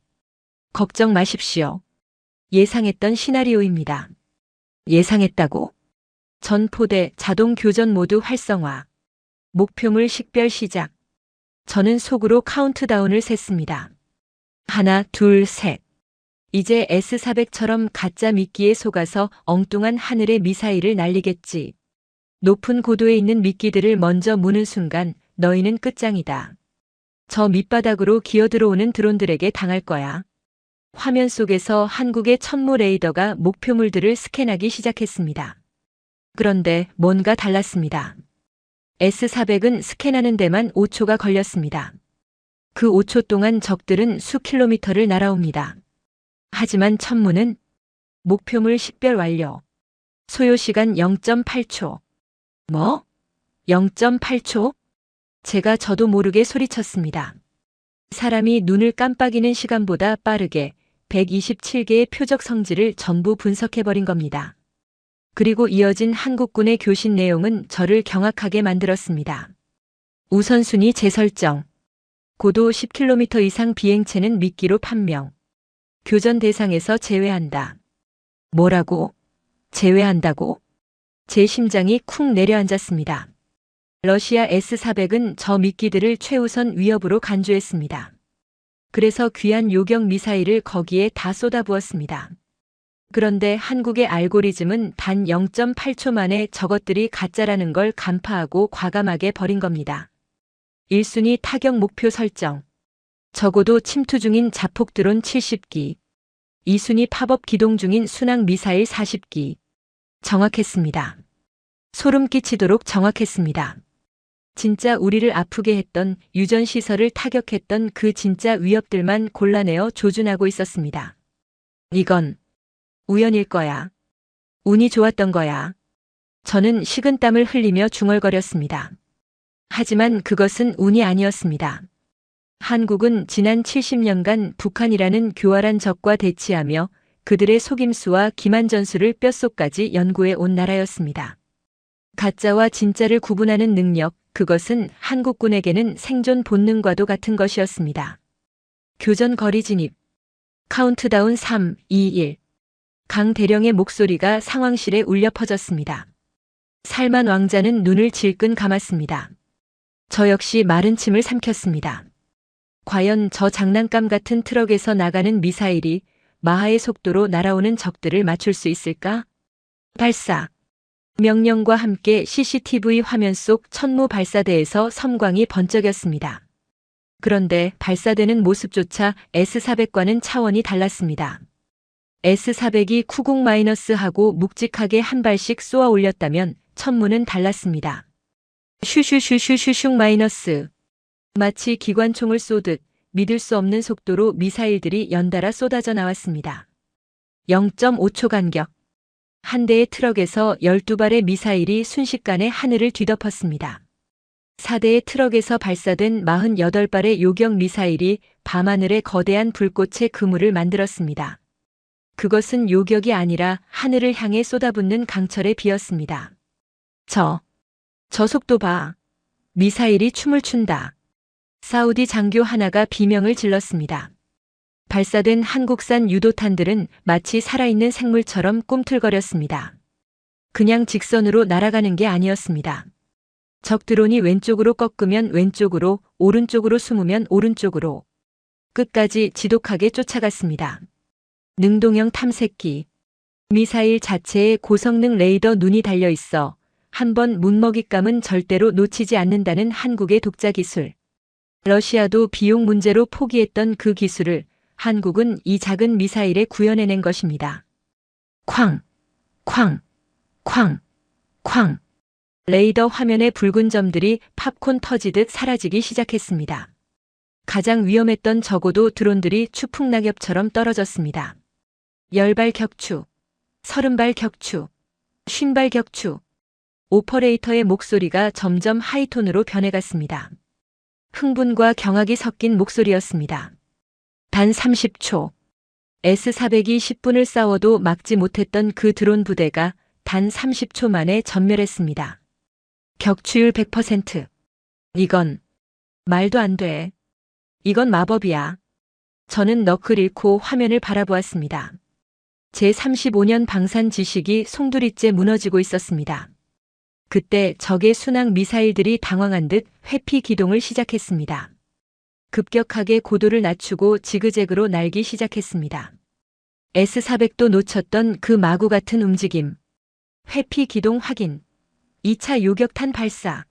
걱정 마십시오. 예상했던 시나리오입니다. 예상했다고? 전포대 자동 교전 모드 활성화. 목표물 식별 시작. 저는 속으로 카운트다운을 셌습니다. 하나, 둘, 셋. 이제 S400처럼 가짜 미끼에 속아서 엉뚱한 하늘의 미사일을 날리겠지. 높은 고도에 있는 미끼들을 먼저 무는 순간 너희는 끝장이다. 저 밑바닥으로 기어들어오는 드론들에게 당할 거야. 화면 속에서 한국의 천무 레이더가 목표물들을 스캔하기 시작했습니다. 그런데 뭔가 달랐습니다. S400은 스캔하는 데만 5초가 걸렸습니다. 그 5초 동안 적들은 수 킬로미터를 날아옵니다. 하지만 천무는 목표물 식별 완료. 소요 시간 0.8초. 뭐? 0.8초? 제가 저도 모르게 소리쳤습니다. 사람이 눈을 깜빡이는 시간보다 빠르게 127개의 표적 성질을 전부 분석해버린 겁니다. 그리고 이어진 한국군의 교신 내용은 저를 경악하게 만들었습니다. 우선순위 재설정. 고도 10km 이상 비행체는 미끼로 판명. 교전 대상에서 제외한다. 뭐라고? 제외한다고? 제 심장이 쿵 내려앉았습니다. 러시아 S400은 저 미끼들을 최우선 위협으로 간주했습니다. 그래서 귀한 요격 미사일을 거기에 다 쏟아부었습니다. 그런데 한국의 알고리즘은 단 0.8초 만에 저것들이 가짜라는 걸 간파하고 과감하게 버린 겁니다. 1순위 타격 목표 설정. 적어도 침투 중인 자폭 드론 70기. 2순위 팝업 기동 중인 순항 미사일 40기. 정확했습니다. 소름 끼치도록 정확했습니다. 진짜 우리를 아프게 했던 유전시설을 타격했던 그 진짜 위협들만 골라내어 조준하고 있었습니다. 이건 우연일 거야. 운이 좋았던 거야. 저는 식은땀을 흘리며 중얼거렸습니다. 하지만 그것은 운이 아니었습니다. 한국은 지난 70년간 북한이라는 교활한 적과 대치하며 그들의 속임수와 기만 전술을 뼛속까지 연구해 온 나라였습니다. 가짜와 진짜를 구분하는 능력, 그것은 한국군에게는 생존 본능과도 같은 것이었습니다. 교전 거리 진입. 카운트다운 3, 2, 1. 강 대령의 목소리가 상황실에 울려 퍼졌습니다. 살만 왕자는 눈을 질끈 감았습니다. 저 역시 마른 침을 삼켰습니다. 과연 저 장난감 같은 트럭에서 나가는 미사일이 마하의 속도로 날아오는 적들을 맞출 수 있을까? 발사. 명령과 함께 CCTV 화면 속 천무 발사대에서 섬광이 번쩍였습니다. 그런데 발사되는 모습조차 S400과는 차원이 달랐습니다. S400이 쿠궁-하고 묵직하게 한 발씩 쏘아 올렸다면 천무는 달랐습니다. 슈슈슈슈슈슝 마이너스. 마치 기관총을 쏘듯 믿을 수 없는 속도로 미사일들이 연달아 쏟아져 나왔습니다. 0.5초 간격. 한 대의 트럭에서 12발의 미사일이 순식간에 하늘을 뒤덮었습니다. 4대의 트럭에서 발사된 48발의 요격 미사일이 밤하늘에 거대한 불꽃의 그물을 만들었습니다. 그것은 요격이 아니라 하늘을 향해 쏟아붓는 강철의 비였습니다. 저 속도 봐. 미사일이 춤을 춘다. 사우디 장교 하나가 비명을 질렀습니다. 발사된 한국산 유도탄들은 마치 살아있는 생물처럼 꿈틀거렸습니다. 그냥 직선으로 날아가는 게 아니었습니다. 적 드론이 왼쪽으로 꺾으면 왼쪽으로, 오른쪽으로 숨으면 오른쪽으로. 끝까지 지독하게 쫓아갔습니다. 능동형 탐색기. 미사일 자체에 고성능 레이더 눈이 달려있어 한번 문먹잇감은 절대로 놓치지 않는다는 한국의 독자 기술. 러시아도 비용 문제로 포기했던 그 기술을 한국은 이 작은 미사일에 구현해낸 것입니다. 쾅, 쾅, 쾅, 쾅. 레이더 화면의 붉은 점들이 팝콘 터지듯 사라지기 시작했습니다. 가장 위험했던 적어도 드론들이 추풍낙엽처럼 떨어졌습니다. 10발 격추, 30발 격추, 50발 격추. 오퍼레이터의 목소리가 점점 하이톤으로 변해갔습니다. 흥분과 경악이 섞인 목소리였습니다. 단 30초. S-400이 10분을 싸워도 막지 못했던 그 드론 부대가 단 30초 만에 전멸했습니다. 격추율 100%. 이건 말도 안 돼. 이건 마법이야. 저는 넋을 잃고 화면을 바라보았습니다. 제 35년 방산 지식이 송두리째 무너지고 있었습니다. 그때 적의 순항 미사일들이 당황한 듯 회피 기동을 시작했습니다. 급격하게 고도를 낮추고 지그재그로 날기 시작했습니다. S-400도 놓쳤던 그 마구 같은 움직임. 회피 기동 확인. 2차 요격탄 발사.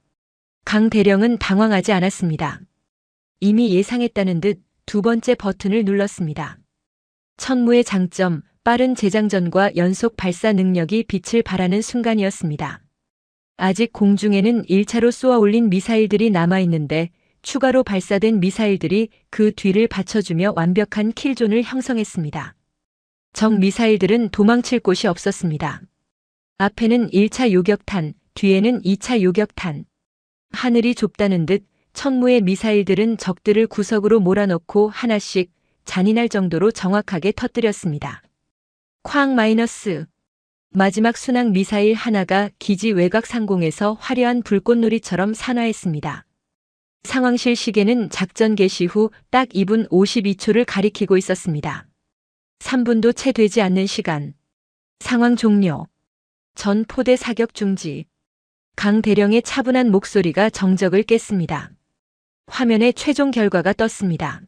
강 대령은 당황하지 않았습니다. 이미 예상했다는 듯 두 번째 버튼을 눌렀습니다. 천무의 장점, 빠른 재장전과 연속 발사 능력이 빛을 발하는 순간이었습니다. 아직 공중에는 1차로 쏘아 올린 미사일들이 남아있는데 추가로 발사된 미사일들이 그 뒤를 받쳐주며 완벽한 킬존을 형성했습니다. 적 미사일들은 도망칠 곳이 없었습니다. 앞에는 1차 요격탄, 뒤에는 2차 요격탄. 하늘이 좁다는 듯 천무의 미사일들은 적들을 구석으로 몰아넣고 하나씩 잔인할 정도로 정확하게 터뜨렸습니다. 쾅 마이너스. 마지막 순항 미사일 하나가 기지 외곽 상공에서 화려한 불꽃놀이처럼 산화했습니다. 상황실 시계는 작전 개시 후 딱 2분 52초를 가리키고 있었습니다. 3분도 채 되지 않는 시간. 상황 종료. 전 포대 사격 중지. 강 대령의 차분한 목소리가 정적을 깼습니다. 화면에 최종 결과가 떴습니다.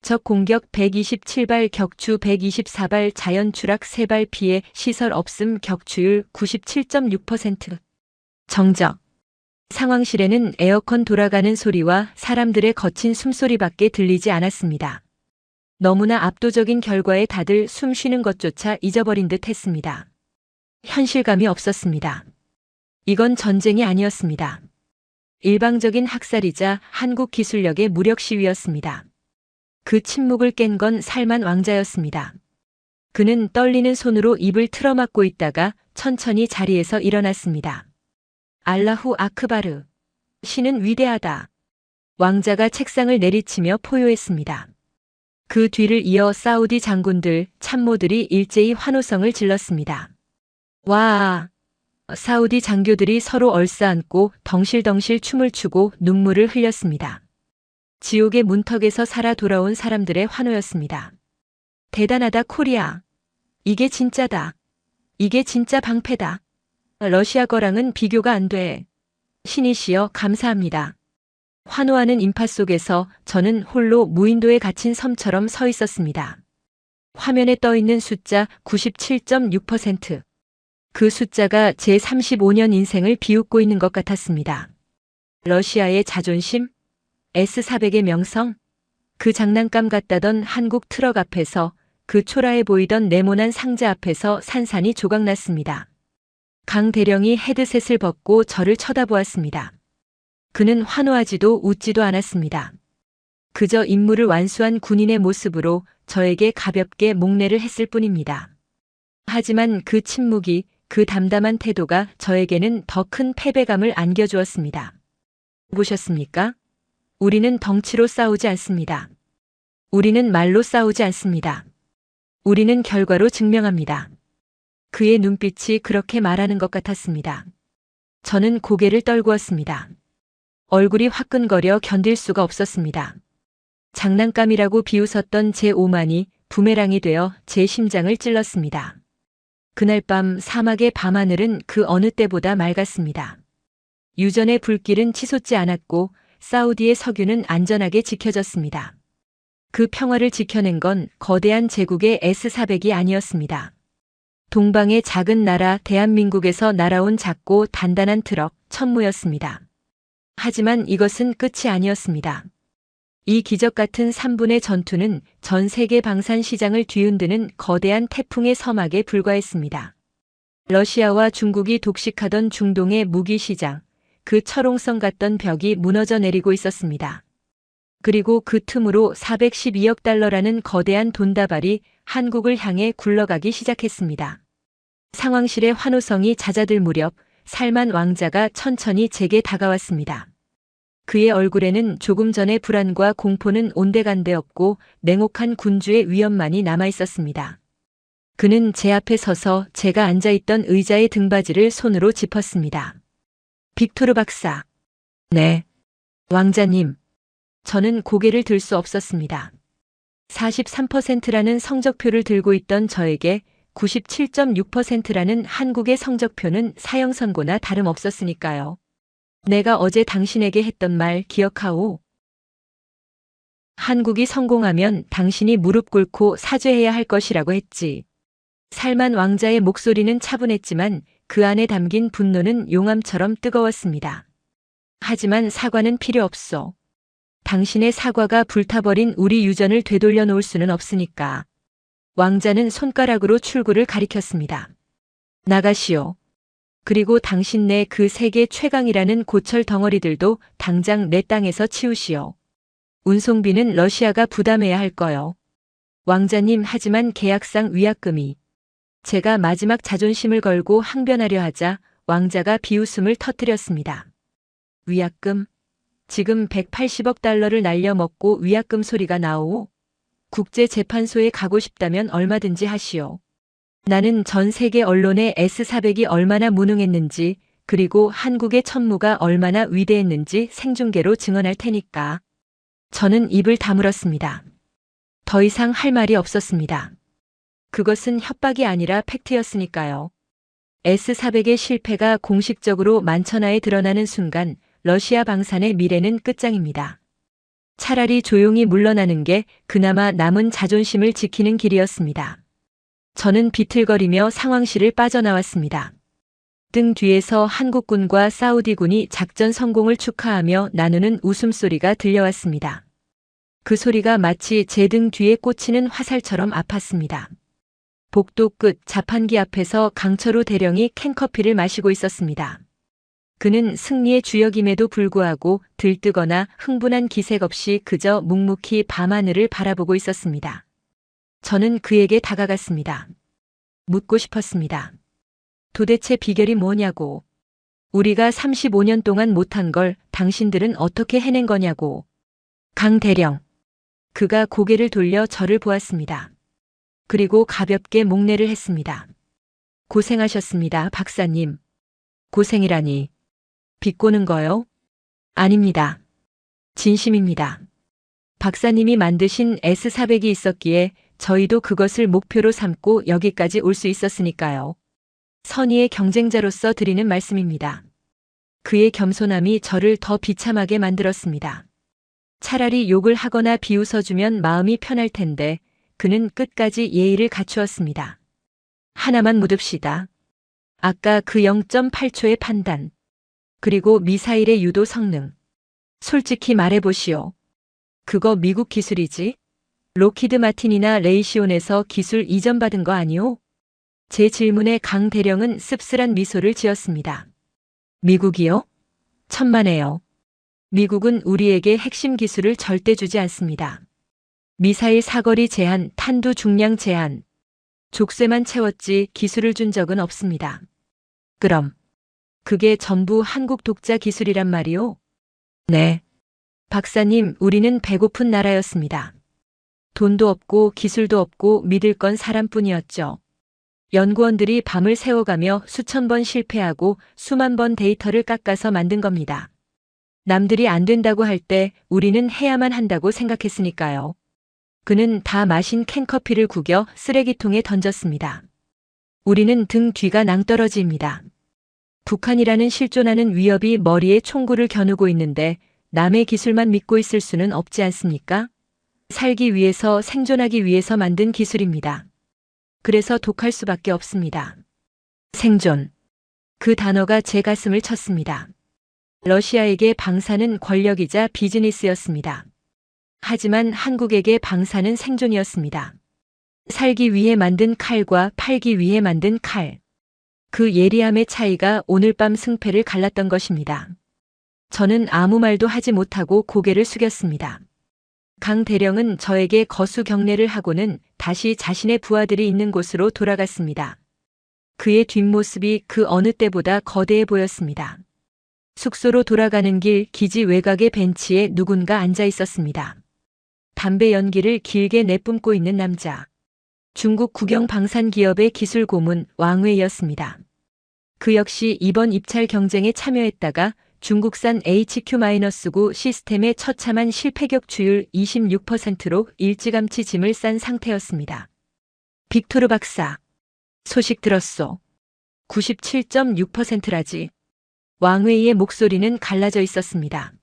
적 공격 127발, 격추 124발, 자연 추락 3발, 피해 시설 없음, 격추율 97.6%. 정적. 상황실에는 에어컨 돌아가는 소리와 사람들의 거친 숨소리밖에 들리지 않았습니다. 너무나 압도적인 결과에 다들 숨 쉬는 것조차 잊어버린 듯 했습니다. 현실감이 없었습니다. 이건 전쟁이 아니었습니다. 일방적인 학살이자 한국 기술력의 무력 시위였습니다. 그 침묵을 깬 건 살만 왕자였습니다. 그는 떨리는 손으로 입을 틀어막고 있다가 천천히 자리에서 일어났습니다. 알라후 아크바르. 신은 위대하다. 왕자가 책상을 내리치며 포효했습니다. 그 뒤를 이어 사우디 장군들, 참모들이 일제히 환호성을 질렀습니다. 와! 사우디 장교들이 서로 얼싸안고 덩실덩실 춤을 추고 눈물을 흘렸습니다. 지옥의 문턱에서 살아 돌아온 사람들의 환호였습니다. 대단하다 코리아. 이게 진짜다. 이게 진짜 방패다. 러시아 거랑은 비교가 안 돼. 신이시여 감사합니다. 환호하는 인파 속에서 저는 홀로 무인도에 갇힌 섬처럼 서 있었습니다. 화면에 떠 있는 숫자 97.6%. 그 숫자가 제 35년 인생을 비웃고 있는 것 같았습니다. 러시아의 자존심? S-400의 명성? 그 장난감 같다던 한국 트럭 앞에서, 그 초라해 보이던 네모난 상자 앞에서 산산이 조각났습니다. 강 대령이 헤드셋을 벗고 저를 쳐다보았습니다. 그는 환호하지도 웃지도 않았습니다. 그저 임무를 완수한 군인의 모습으로 저에게 가볍게 목례를 했을 뿐입니다. 하지만 그 침묵이, 그 담담한 태도가 저에게는 더 큰 패배감을 안겨주었습니다. 보셨습니까? 우리는 덩치로 싸우지 않습니다. 우리는 말로 싸우지 않습니다. 우리는 결과로 증명합니다. 그의 눈빛이 그렇게 말하는 것 같았습니다. 저는 고개를 떨구었습니다. 얼굴이 화끈거려 견딜 수가 없었습니다. 장난감이라고 비웃었던 제 오만이 부메랑이 되어 제 심장을 찔렀습니다. 그날 밤 사막의 밤하늘은 그 어느 때보다 맑았습니다. 유전의 불길은 치솟지 않았고 사우디의 석유는 안전하게 지켜졌습니다. 그 평화를 지켜낸 건 거대한 제국의 S-400이 아니었습니다. 동방의 작은 나라 대한민국에서 날아온 작고 단단한 트럭 천무였습니다. 하지만 이것은 끝이 아니었습니다. 이 기적 같은 3분의 전투는 전 세계 방산 시장을 뒤흔드는 거대한 태풍의 서막에 불과했습니다. 러시아와 중국이 독식하던 중동의 무기 시장, 그 철옹성 같던 벽이 무너져 내리고 있었습니다. 그리고 그 틈으로 412억 달러라는 거대한 돈다발이 한국을 향해 굴러가기 시작했습니다. 상황실의 환호성이 잦아들 무렵 살만 왕자가 천천히 제게 다가왔습니다. 그의 얼굴에는 조금 전의 불안과 공포는 온데간데 없고 냉혹한 군주의 위엄만이 남아 있었습니다. 그는 제 앞에 서서 제가 앉아있던 의자의 등받이를 손으로 짚었습니다. 빅토르 박사. 네. 왕자님. 저는 고개를 들 수 없었습니다. 43%라는 성적표를 들고 있던 저에게 97.6%라는 한국의 성적표는 사형선고나 다름없었으니까요. 내가 어제 당신에게 했던 말 기억하오? 한국이 성공하면 당신이 무릎 꿇고 사죄해야 할 것이라고 했지. 살만 왕자의 목소리는 차분했지만 그 안에 담긴 분노는 용암처럼 뜨거웠습니다. 하지만 사과는 필요 없어. 당신의 사과가 불타버린 우리 유전을 되돌려 놓을 수는 없으니까. 왕자는 손가락으로 출구를 가리켰습니다. 나가시오. 그리고 당신 내 그 세계 최강이라는 고철 덩어리들도 당장 내 땅에서 치우시오. 운송비는 러시아가 부담해야 할 거요. 왕자님, 하지만 계약상 위약금이. 제가 마지막 자존심을 걸고 항변하려 하자 왕자가 비웃음을 터뜨렸습니다. 위약금? 지금 180억 달러를 날려먹고 위약금 소리가 나오? 국제재판소에 가고 싶다면 얼마든지 하시오. 나는 전 세계 언론의 S400이 얼마나 무능했는지, 그리고 한국의 천무가 얼마나 위대했는지 생중계로 증언할 테니까. 저는 입을 다물었습니다. 더 이상 할 말이 없었습니다. 그것은 협박이 아니라 팩트였으니까요. S400의 실패가 공식적으로 만천하에 드러나는 순간 러시아 방산의 미래는 끝장입니다. 차라리 조용히 물러나는 게 그나마 남은 자존심을 지키는 길이었습니다. 저는 비틀거리며 상황실을 빠져나왔습니다. 등 뒤에서 한국군과 사우디군이 작전 성공을 축하하며 나누는 웃음소리가 들려왔습니다. 그 소리가 마치 제 등 뒤에 꽂히는 화살처럼 아팠습니다. 복도 끝 자판기 앞에서 강철우 대령이 캔커피를 마시고 있었습니다. 그는 승리의 주역임에도 불구하고 들뜨거나 흥분한 기색 없이 그저 묵묵히 밤하늘을 바라보고 있었습니다. 저는 그에게 다가갔습니다. 묻고 싶었습니다. 도대체 비결이 뭐냐고. 우리가 35년 동안 못한 걸 당신들은 어떻게 해낸 거냐고. 강 대령. 그가 고개를 돌려 저를 보았습니다. 그리고 가볍게 목례를 했습니다. 고생하셨습니다, 박사님. 고생이라니. 비꼬는 거요? 아닙니다. 진심입니다. 박사님이 만드신 S400이 있었기에 저희도 그것을 목표로 삼고 여기까지 올 수 있었으니까요. 선의의 경쟁자로서 드리는 말씀입니다. 그의 겸손함이 저를 더 비참하게 만들었습니다. 차라리 욕을 하거나 비웃어주면 마음이 편할 텐데 그는 끝까지 예의를 갖추었습니다. 하나만 묻읍시다. 아까 그 0.8초의 판단. 그리고 미사일의 유도 성능. 솔직히 말해보시오. 그거 미국 기술이지? 로키드 마틴이나 레이시온에서 기술 이전받은 거 아니오? 제 질문에 강 대령은 씁쓸한 미소를 지었습니다. 미국이요? 천만에요. 미국은 우리에게 핵심 기술을 절대 주지 않습니다. 미사일 사거리 제한, 탄두 중량 제한. 족쇄만 채웠지 기술을 준 적은 없습니다. 그럼 그게 전부 한국 독자 기술이란 말이오? 네. 박사님, 우리는 배고픈 나라였습니다. 돈도 없고 기술도 없고 믿을 건 사람뿐이었죠. 연구원들이 밤을 새워가며 수천 번 실패하고 수만 번 데이터를 깎아서 만든 겁니다. 남들이 안 된다고 할 때 우리는 해야만 한다고 생각했으니까요. 그는 다 마신 캔커피를 구겨 쓰레기통에 던졌습니다. 우리는 등 뒤가 낭떠러지입니다. 북한이라는 실존하는 위협이 머리에 총구를 겨누고 있는데 남의 기술만 믿고 있을 수는 없지 않습니까? 살기 위해서, 생존하기 위해서 만든 기술입니다. 그래서 독할 수밖에 없습니다. 생존. 그 단어가 제 가슴을 쳤습니다. 러시아에게 방사는 권력이자 비즈니스였습니다. 하지만 한국에게 방사는 생존이었습니다. 살기 위해 만든 칼과 팔기 위해 만든 칼. 그 예리함의 차이가 오늘 밤 승패를 갈랐던 것입니다. 저는 아무 말도 하지 못하고 고개를 숙였습니다. 강 대령은 저에게 거수 경례를 하고는 다시 자신의 부하들이 있는 곳으로 돌아갔습니다. 그의 뒷모습이 그 어느 때보다 거대해 보였습니다. 숙소로 돌아가는 길 기지 외곽의 벤치에 누군가 앉아 있었습니다. 담배 연기를 길게 내뿜고 있는 남자. 중국 국영 방산 기업의 기술 고문 왕웨이였습니다. 그 역시 이번 입찰 경쟁에 참여했다가 중국산 HQ-9 시스템의 처참한 실패 격추율 26%로 일찌감치 짐을 싼 상태였습니다. 빅토르 박사. 소식 들었소. 97.6%라지. 왕웨이의 목소리는 갈라져 있었습니다.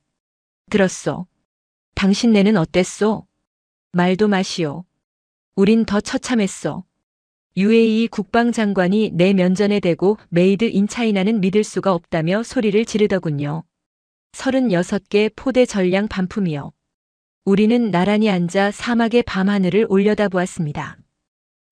들었소. 당신네는 어땠소? 말도 마시오. 우린 더 처참했소. UAE 국방장관이 내 면전에 대고 메이드 인 차이나는 믿을 수가 없다며 소리를 지르더군요. 36개 포대 전량 반품이요. 우리는 나란히 앉아 사막의 밤하늘을 올려다보았습니다.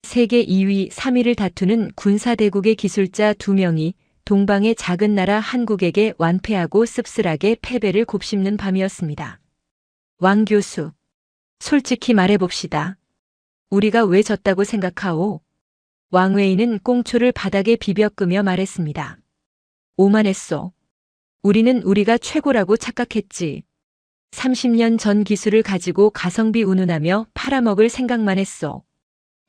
세계 2위, 3위를 다투는 군사대국의 기술자 2명이 동방의 작은 나라 한국에게 완패하고 씁쓸하게 패배를 곱씹는 밤이었습니다. 왕 교수, 솔직히 말해봅시다. 우리가 왜 졌다고 생각하오? 왕웨이는 꽁초를 바닥에 비벼 끄며 말했습니다. 오만했소. 우리는 우리가 최고라고 착각했지. 30년 전 기술을 가지고 가성비 운운하며 팔아먹을 생각만 했소.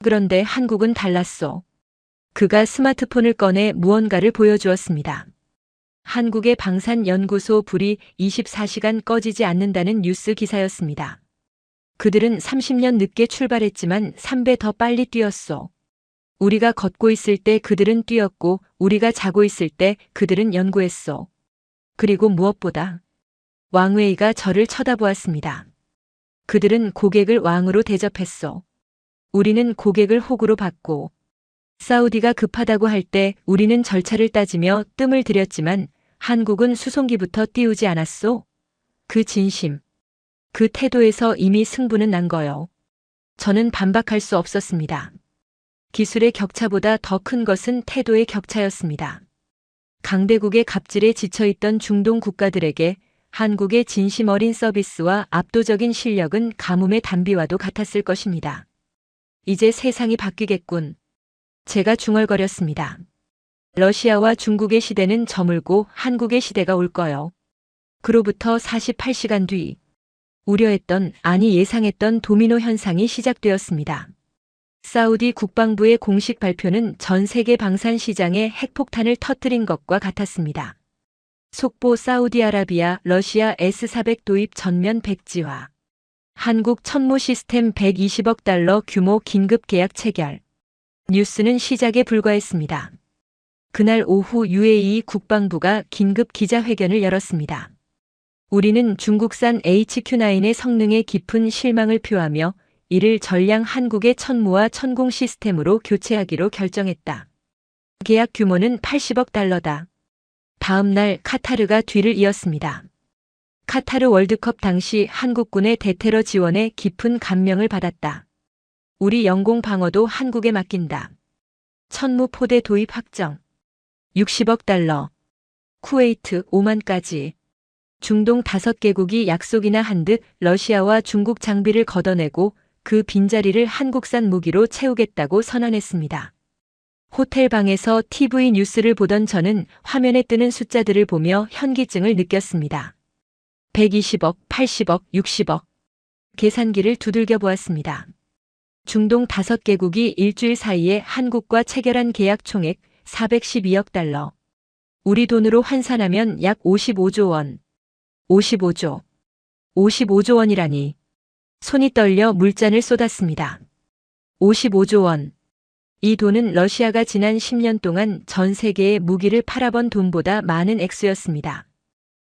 그런데 한국은 달랐소. 그가 스마트폰을 꺼내 무언가를 보여주었습니다. 한국의 방산연구소 불이 24시간 꺼지지 않는다는 뉴스 기사였습니다. 그들은 30년 늦게 출발했지만 3배 더 빨리 뛰었소. 우리가 걷고 있을 때 그들은 뛰었고 우리가 자고 있을 때 그들은 연구했소. 그리고 무엇보다 왕웨이가 저를 쳐다보았습니다. 그들은 고객을 왕으로 대접했소. 우리는 고객을 호구로 받고 사우디가 급하다고 할 때 우리는 절차를 따지며 뜸을 들였지만 한국은 수송기부터 띄우지 않았소. 그 진심, 그 태도에서 이미 승부는 난 거요. 저는 반박할 수 없었습니다. 기술의 격차보다 더 큰 것은 태도의 격차였습니다. 강대국의 갑질에 지쳐있던 중동 국가들에게 한국의 진심 어린 서비스와 압도적인 실력은 가뭄의 단비와도 같았을 것입니다. 이제 세상이 바뀌겠군. 제가 중얼거렸습니다. 러시아와 중국의 시대는 저물고 한국의 시대가 올 거요. 그로부터 48시간 뒤 우려했던, 아니 예상했던 도미노 현상이 시작되었습니다. 사우디 국방부의 공식 발표는 전 세계 방산 시장에 핵폭탄을 터뜨린 것과 같았습니다. 속보 사우디아라비아 러시아 S-400 도입 전면 백지화. 한국 천무 시스템 120억 달러 규모 긴급 계약 체결. 뉴스는 시작에 불과했습니다. 그날 오후 UAE 국방부가 긴급 기자회견을 열었습니다. 우리는 중국산 HQ-9의 성능에 깊은 실망을 표하며 이를 전량 한국의 천무와 천공 시스템으로 교체하기로 결정했다. 계약 규모는 80억 달러다. 다음 날 카타르가 뒤를 이었습니다. 카타르 월드컵 당시 한국군의 대테러 지원에 깊은 감명을 받았다. 우리 영공 방어도 한국에 맡긴다. 천무 포대 도입 확정. 60억 달러. 쿠웨이트, 오만까지. 중동 5개국이 약속이나 한 듯 러시아와 중국 장비를 걷어내고 그 빈자리를 한국산 무기로 채우겠다고 선언했습니다. 호텔 방에서 TV 뉴스를 보던 저는 화면에 뜨는 숫자들을 보며 현기증을 느꼈습니다. 120억, 80억, 60억. 계산기를 두들겨 보았습니다. 중동 5개국이 일주일 사이에 한국과 체결한 계약 총액 412억 달러. 우리 돈으로 환산하면 약 55조 원. 55조. 55조 원이라니. 손이 떨려 물잔을 쏟았습니다. 55조 원. 이 돈은 러시아가 지난 10년 동안 전 세계에 무기를 팔아본 돈보다 많은 액수였습니다.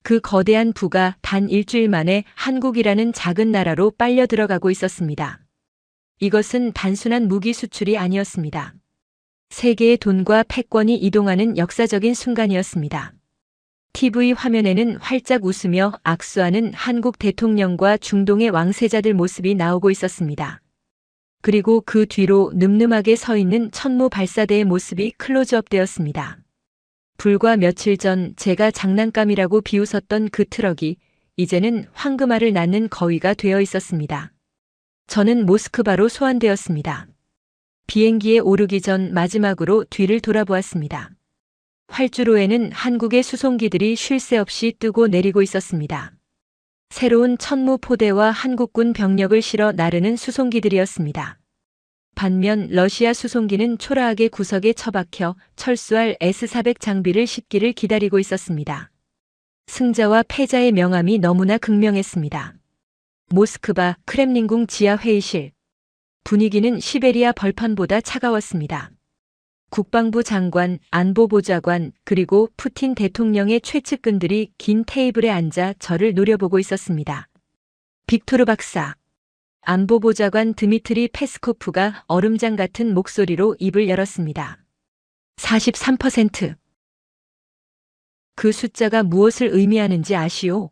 그 거대한 부가 단 일주일 만에 한국이라는 작은 나라로 빨려 들어가고 있었습니다. 이것은 단순한 무기 수출이 아니었습니다. 세계의 돈과 패권이 이동하는 역사적인 순간이었습니다. TV 화면에는 활짝 웃으며 악수하는 한국 대통령과 중동의 왕세자들 모습이 나오고 있었습니다. 그리고 그 뒤로 늠름하게 서 있는 천무 발사대의 모습이 클로즈업 되었습니다. 불과 며칠 전 제가 장난감이라고 비웃었던 그 트럭이 이제는 황금알을 낳는 거위가 되어 있었습니다. 저는 모스크바로 소환되었습니다. 비행기에 오르기 전 마지막으로 뒤를 돌아보았습니다. 활주로에는 한국의 수송기들이 쉴 새 없이 뜨고 내리고 있었습니다. 새로운 천무 포대와 한국군 병력을 실어 나르는 수송기들이었습니다. 반면 러시아 수송기는 초라하게 구석에 처박혀 철수할 S-400 장비를 싣기를 기다리고 있었습니다. 승자와 패자의 명암이 너무나 극명했습니다. 모스크바 크렘린궁 지하 회의실. 분위기는 시베리아 벌판보다 차가웠습니다. 국방부 장관, 안보보좌관, 그리고 푸틴 대통령의 최측근들이 긴 테이블에 앉아 저를 노려보고 있었습니다. 빅토르 박사. 안보보좌관 드미트리 페스코프가 얼음장 같은 목소리로 입을 열었습니다. 43%. 그 숫자가 무엇을 의미하는지 아시오?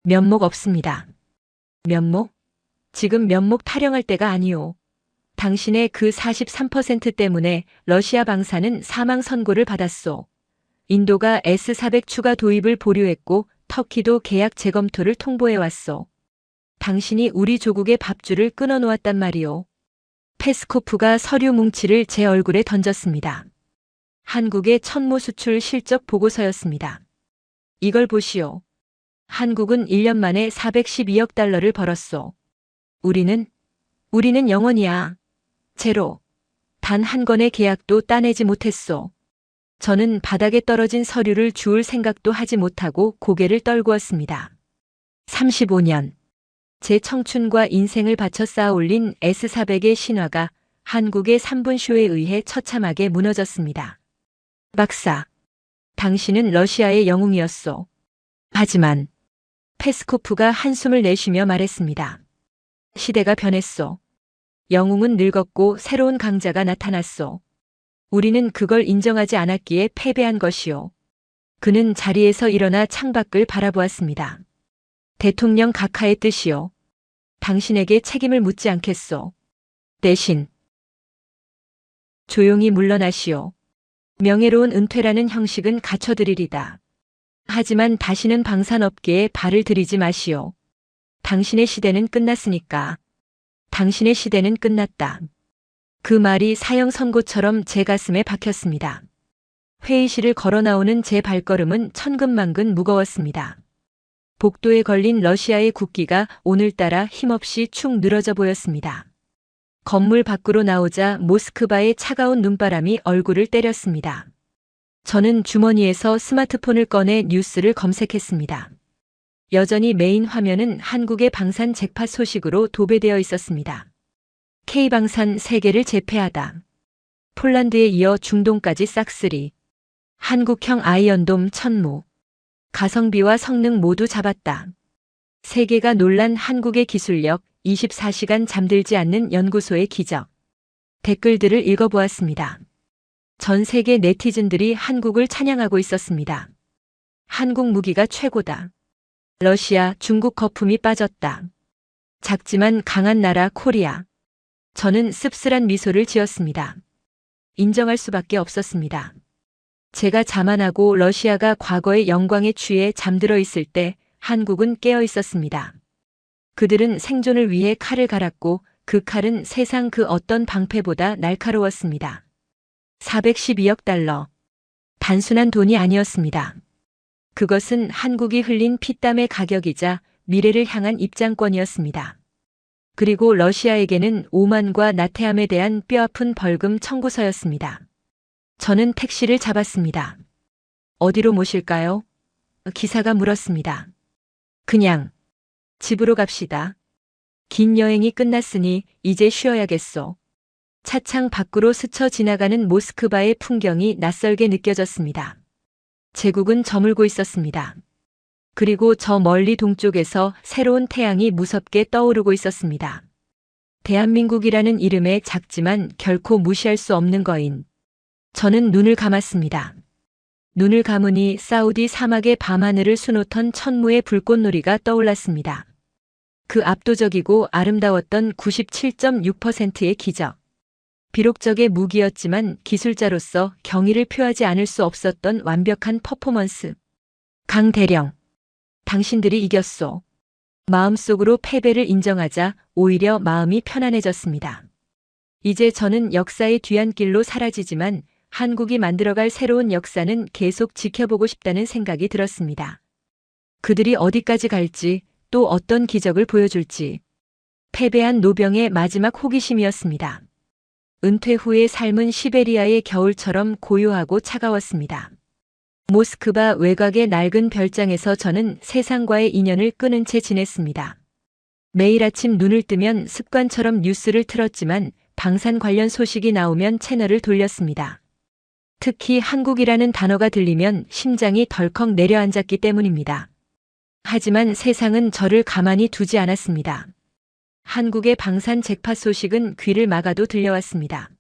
면목 없습니다. 면목? 지금 면목 타령할 때가 아니오. 당신의 그 43% 때문에 러시아 방사는 사망 선고를 받았소. 인도가 S-400 추가 도입을 보류했고 터키도 계약 재검토를 통보해왔소. 당신이 우리 조국의 밥줄을 끊어놓았단 말이오. 페스코프가 서류 뭉치를 제 얼굴에 던졌습니다. 한국의 천무 수출 실적 보고서였습니다. 이걸 보시오. 한국은 1년 만에 412억 달러를 벌었소. 우리는 영원이야. 제로. 단 한 건의 계약도 따내지 못했소. 저는 바닥에 떨어진 서류를 주울 생각도 하지 못하고 고개를 떨구었습니다. 35년. 제 청춘과 인생을 바쳐 쌓아올린 S-400의 신화가 한국의 3분 쇼에 의해 처참하게 무너졌습니다. 박사. 당신은 러시아의 영웅이었소. 하지만 페스코프가 한숨을 내쉬며 말했습니다. 시대가 변했소. 영웅은 늙었고 새로운 강자가 나타났소. 우리는 그걸 인정하지 않았기에 패배한 것이오. 그는 자리에서 일어나 창밖을 바라보았습니다. 대통령 각하의 뜻이오. 당신에게 책임을 묻지 않겠소. 대신 조용히 물러나시오. 명예로운 은퇴라는 형식은 갖춰드리리다. 하지만 다시는 방산업계에 발을 들이지 마시오. 당신의 시대는 끝났으니까. 당신의 시대는 끝났다. 그 말이 사형 선고처럼 제 가슴에 박혔습니다. 회의실을 걸어 나오는 제 발걸음은 천근만근 무거웠습니다. 복도에 걸린 러시아의 국기가 오늘따라 힘없이 축 늘어져 보였습니다. 건물 밖으로 나오자 모스크바의 차가운 눈바람이 얼굴을 때렸습니다. 저는 주머니에서 스마트폰을 꺼내 뉴스를 검색했습니다. 여전히 메인 화면은 한국의 방산 잭팟 소식으로 도배되어 있었습니다. K방산 3개를 제패하다. 폴란드에 이어 중동까지 싹쓸이. 한국형 아이언돔 천무. 가성비와 성능 모두 잡았다. 세계가 놀란 한국의 기술력, 24시간 잠들지 않는 연구소의 기적. 댓글들을 읽어보았습니다. 전 세계 네티즌들이 한국을 찬양하고 있었습니다. 한국 무기가 최고다. 러시아, 중국 거품이 빠졌다. 작지만 강한 나라 코리아. 저는 씁쓸한 미소를 지었습니다. 인정할 수밖에 없었습니다. 제가 자만하고 러시아가 과거의 영광에 취해 잠들어 있을 때 한국은 깨어 있었습니다. 그들은 생존을 위해 칼을 갈았고 그 칼은 세상 그 어떤 방패보다 날카로웠습니다. 412억 달러. 단순한 돈이 아니었습니다. 그것은 한국이 흘린 피땀의 가격이자 미래를 향한 입장권이었습니다. 그리고 러시아에게는 오만과 나태함에 대한 뼈아픈 벌금 청구서였습니다. 저는 택시를 잡았습니다. 어디로 모실까요? 기사가 물었습니다. 그냥 집으로 갑시다. 긴 여행이 끝났으니 이제 쉬어야겠소. 차창 밖으로 스쳐 지나가는 모스크바의 풍경이 낯설게 느껴졌습니다. 제국은 저물고 있었습니다. 그리고 저 멀리 동쪽에서 새로운 태양이 무섭게 떠오르고 있었습니다. 대한민국이라는 이름의 작지만 결코 무시할 수 없는 거인. 저는 눈을 감았습니다. 눈을 감으니 사우디 사막의 밤하늘을 수놓던 천무의 불꽃놀이가 떠올랐습니다. 그 압도적이고 아름다웠던 97.6%의 기적. 비록 적의 무기였지만 기술자로서 경의를 표하지 않을 수 없었던 완벽한 퍼포먼스. 강대령. 당신들이 이겼소. 마음속으로 패배를 인정하자 오히려 마음이 편안해졌습니다. 이제 저는 역사의 뒤안길로 사라지지만 한국이 만들어갈 새로운 역사는 계속 지켜보고 싶다는 생각이 들었습니다. 그들이 어디까지 갈지, 또 어떤 기적을 보여줄지. 패배한 노병의 마지막 호기심이었습니다. 은퇴 후의 삶은 시베리아의 겨울처럼 고요하고 차가웠습니다. 모스크바 외곽의 낡은 별장에서 저는 세상과의 인연을 끊은 채 지냈습니다. 매일 아침 눈을 뜨면 습관처럼 뉴스를 틀었지만 방산 관련 소식이 나오면 채널을 돌렸습니다. 특히 한국이라는 단어가 들리면 심장이 덜컥 내려앉았기 때문입니다. 하지만 세상은 저를 가만히 두지 않았습니다. 한국의 방산 잭팟 소식은 귀를 막아도 들려왔습니다.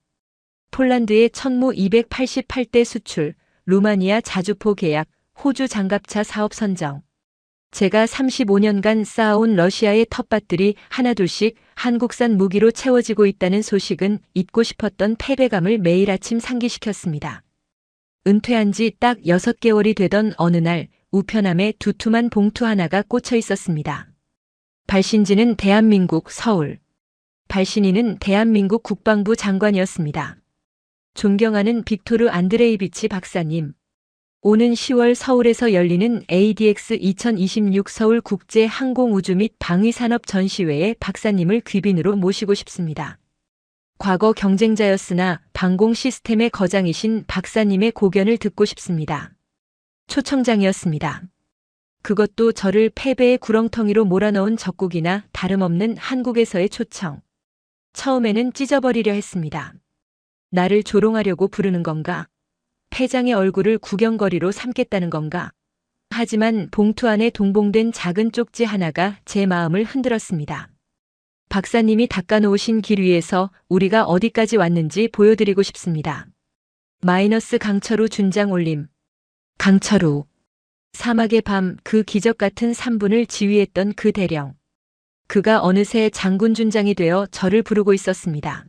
폴란드의 천무 288대 수출, 루마니아 자주포 계약, 호주 장갑차 사업 선정. 제가 35년간 쌓아온 러시아의 텃밭들이 하나둘씩 한국산 무기로 채워지고 있다는 소식은 잊고 싶었던 패배감을 매일 아침 상기시켰습니다. 은퇴한 지 딱 6개월이 되던 어느 날 우편함에 두툼한 봉투 하나가 꽂혀 있었습니다. 발신지는 대한민국 서울. 발신인은 대한민국 국방부 장관이었습니다. 존경하는 빅토르 안드레이비치 박사님. 오는 10월 서울에서 열리는 ADX 2026 서울 국제 항공우주 및 방위산업 전시회에 박사님을 귀빈으로 모시고 싶습니다. 과거 경쟁자였으나 방공 시스템의 거장이신 박사님의 고견을 듣고 싶습니다. 초청장이었습니다. 그것도 저를 패배의 구렁텅이로 몰아넣은 적국이나 다름없는 한국에서의 초청. 처음에는 찢어버리려 했습니다. 나를 조롱하려고 부르는 건가? 패장의 얼굴을 구경거리로 삼겠다는 건가? 하지만 봉투 안에 동봉된 작은 쪽지 하나가 제 마음을 흔들었습니다. 박사님이 닦아놓으신 길 위에서 우리가 어디까지 왔는지 보여드리고 싶습니다. 마이너스 강철우 준장 올림. 강철우. 사막의 밤 그 기적 같은 3분을 지휘했던 그 대령. 그가 어느새 장군 준장이 되어 저를 부르고 있었습니다.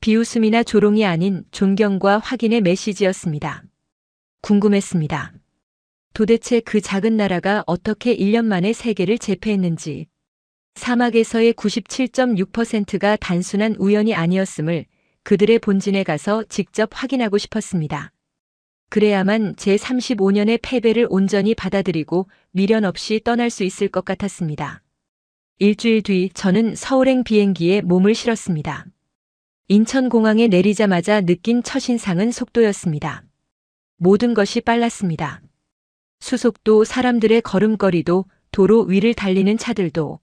비웃음이나 조롱이 아닌 존경과 확인의 메시지였습니다. 궁금했습니다. 도대체 그 작은 나라가 어떻게 1년 만에 세계를 제패했는지. 사막에서의 97.6%가 단순한 우연이 아니었음을 그들의 본진에 가서 직접 확인하고 싶었습니다. 그래야만 제 35년의 패배를 온전히 받아들이고 미련 없이 떠날 수 있을 것 같았습니다. 일주일 뒤 저는 서울행 비행기에 몸을 실었습니다. 인천공항에 내리자마자 느낀 첫인상은 속도였습니다. 모든 것이 빨랐습니다. 수속도, 사람들의 걸음걸이도, 도로 위를 달리는 차들도.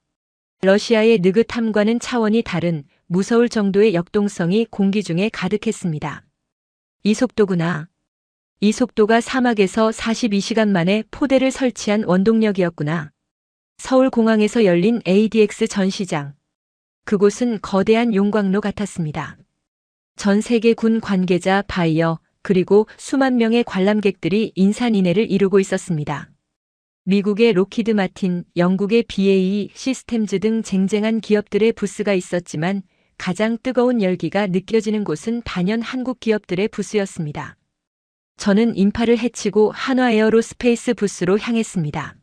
러시아의 느긋함과는 차원이 다른 무서울 정도의 역동성이 공기 중에 가득했습니다. 이 속도구나. 이 속도가 사막에서 42시간 만에 포대를 설치한 원동력이었구나. 서울공항에서 열린 ADX 전시장. 그곳은 거대한 용광로 같았습니다. 전 세계 군 관계자, 바이어, 그리고 수만 명의 관람객들이 인산인해를 이루고 있었습니다. 미국의 로키드 마틴, 영국의 BAE 시스템즈 등 쟁쟁한 기업들의 부스가 있었지만 가장 뜨거운 열기가 느껴지는 곳은 단연 한국 기업들의 부스였습니다. 저는 인파를 헤치고 한화에어로스페이스 부스로 향했습니다.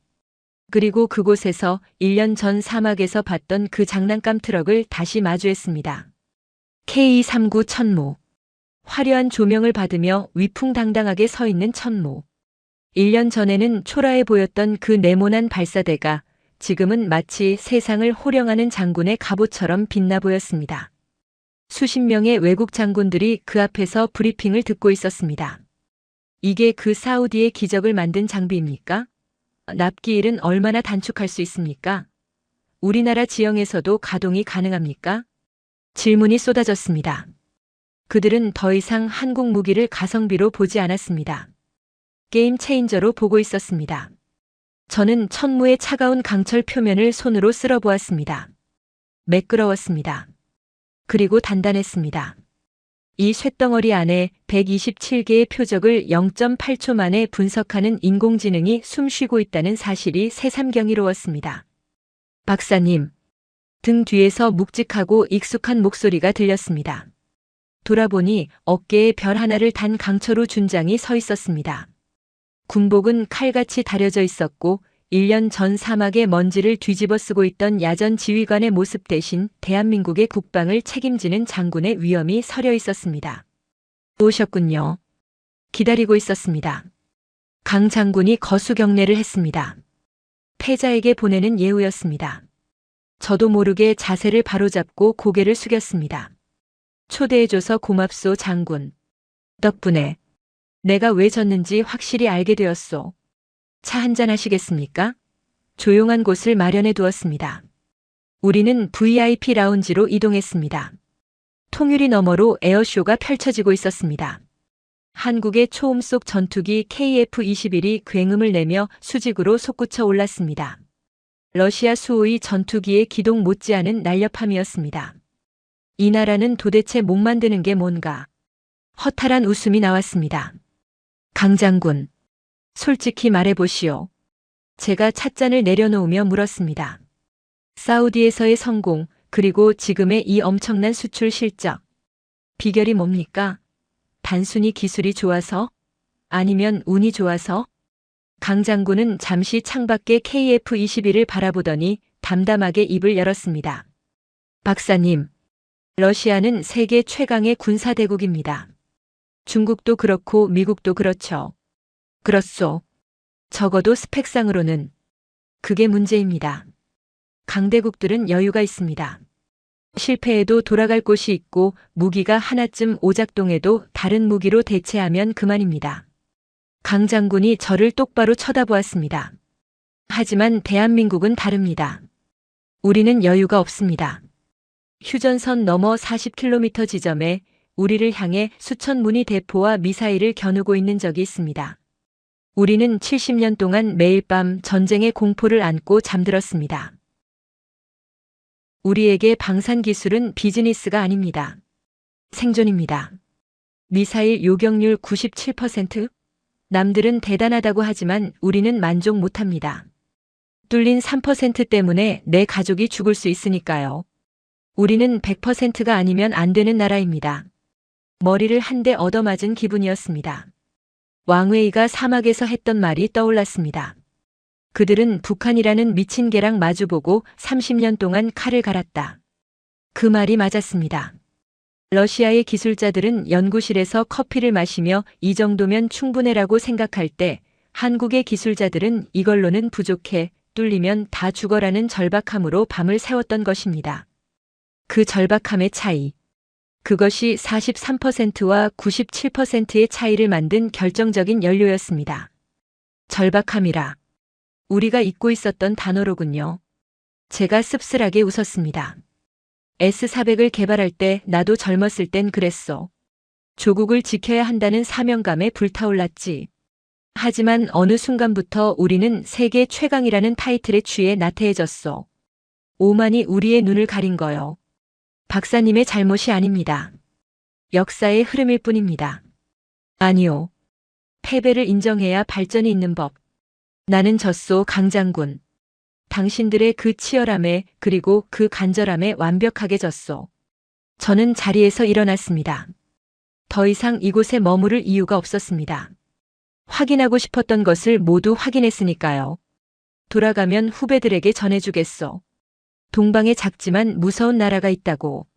그리고 그곳에서 1년 전 사막에서 봤던 그 장난감 트럭을 다시 마주했습니다. K239 천모. 화려한 조명을 받으며 위풍당당하게 서 있는 천모. 1년 전에는 초라해 보였던 그 네모난 발사대가 지금은 마치 세상을 호령하는 장군의 갑옷처럼 빛나 보였습니다. 수십 명의 외국 장군들이 그 앞에서 브리핑을 듣고 있었습니다. 이게 그 사우디의 기적을 만든 장비입니까? 납기일은 얼마나 단축할 수 있습니까? 우리나라 지형에서도 가동이 가능합니까? 질문이 쏟아졌습니다. 그들은 더 이상 한국 무기를 가성비로 보지 않았습니다. 게임 체인저로 보고 있었습니다. 저는 천무의 차가운 강철 표면을 손으로 쓸어보았습니다. 매끄러웠습니다. 그리고 단단했습니다. 이 쇳덩어리 안에 127개의 표적을 0.8초 만에 분석하는 인공지능이 숨쉬고 있다는 사실이 새삼경이로웠습니다. 박사님. 등 뒤에서 묵직하고 익숙한 목소리가 들렸습니다. 돌아보니 어깨에 별 하나를 단 강철우 준장이 서 있었습니다. 군복은 칼같이 다려져 있었고 1년 전 사막의 먼지를 뒤집어 쓰고 있던 야전 지휘관의 모습 대신 대한민국의 국방을 책임지는 장군의 위엄이 서려 있었습니다. 오셨군요. 기다리고 있었습니다. 강 장군이 거수경례를 했습니다. 패자에게 보내는 예우였습니다. 저도 모르게 자세를 바로잡고 고개를 숙였습니다. 초대해줘서 고맙소, 장군. 덕분에 내가 왜 졌는지 확실히 알게 되었소. 차 한잔 하시겠습니까? 조용한 곳을 마련해 두었습니다. 우리는 VIP 라운지로 이동했습니다. 통유리 너머로 에어쇼가 펼쳐지고 있었습니다. 한국의 초음 속 전투기 KF-21이 굉음을 내며 수직으로 솟구쳐 올랐습니다. 러시아 수호의 전투기의 기동 못지않은 날렵함이었습니다. 이 나라는 도대체 못 만드는 게 뭔가. 허탈한 웃음이 나왔습니다. 강 장군, 솔직히 말해보시오. 제가 찻잔을 내려놓으며 물었습니다. 사우디에서의 성공, 그리고 지금의 이 엄청난 수출 실적. 비결이 뭡니까? 단순히 기술이 좋아서? 아니면 운이 좋아서? 강 장군은 잠시 창밖의 KF-21을 바라보더니 담담하게 입을 열었습니다. 박사님, 러시아는 세계 최강의 군사대국입니다. 중국도 그렇고 미국도 그렇죠. 그렇소. 적어도 스펙상으로는. 그게 문제입니다. 강대국들은 여유가 있습니다. 실패해도 돌아갈 곳이 있고 무기가 하나쯤 오작동해도 다른 무기로 대체하면 그만입니다. 강 장군이 저를 똑바로 쳐다보았습니다. 하지만 대한민국은 다릅니다. 우리는 여유가 없습니다. 휴전선 너머 40km 지점에 우리를 향해 수천 문의 대포와 미사일을 겨누고 있는 적이 있습니다. 우리는 70년 동안 매일 밤 전쟁의 공포를 안고 잠들었습니다. 우리에게 방산 기술은 비즈니스가 아닙니다. 생존입니다. 미사일 요격률 97%? 남들은 대단하다고 하지만 우리는 만족 못합니다. 뚫린 3% 때문에 내 가족이 죽을 수 있으니까요. 우리는 100%가 아니면 안 되는 나라입니다. 머리를 한 대 얻어맞은 기분이었습니다. 왕웨이가 사막에서 했던 말이 떠올랐습니다. 그들은 북한이라는 미친 개랑 마주보고 30년 동안 칼을 갈았다. 그 말이 맞았습니다. 러시아의 기술자들은 연구실에서 커피를 마시며 이 정도면 충분해라고 생각할 때 한국의 기술자들은 이걸로는 부족해, 뚫리면 다 죽어라는 절박함으로 밤을 새웠던 것입니다. 그 절박함의 차이. 그것이 43%와 97%의 차이를 만든 결정적인 연료였습니다. 절박함이라. 우리가 잊고 있었던 단어로군요. 제가 씁쓸하게 웃었습니다. S400을 개발할 때 나도 젊었을 땐 그랬어. 조국을 지켜야 한다는 사명감에 불타올랐지. 하지만 어느 순간부터 우리는 세계 최강이라는 타이틀에 취해 나태해졌어. 오만이 우리의 눈을 가린 거요. 박사님의 잘못이 아닙니다. 역사의 흐름일 뿐입니다. 아니요. 패배를 인정해야 발전이 있는 법. 나는 졌소, 강 장군. 당신들의 그 치열함에 그리고 그 간절함에 완벽하게 졌소. 저는 자리에서 일어났습니다. 더 이상 이곳에 머무를 이유가 없었습니다. 확인하고 싶었던 것을 모두 확인했으니까요. 돌아가면 후배들에게 전해주겠소. 동방에 작지만 무서운 나라가 있다고.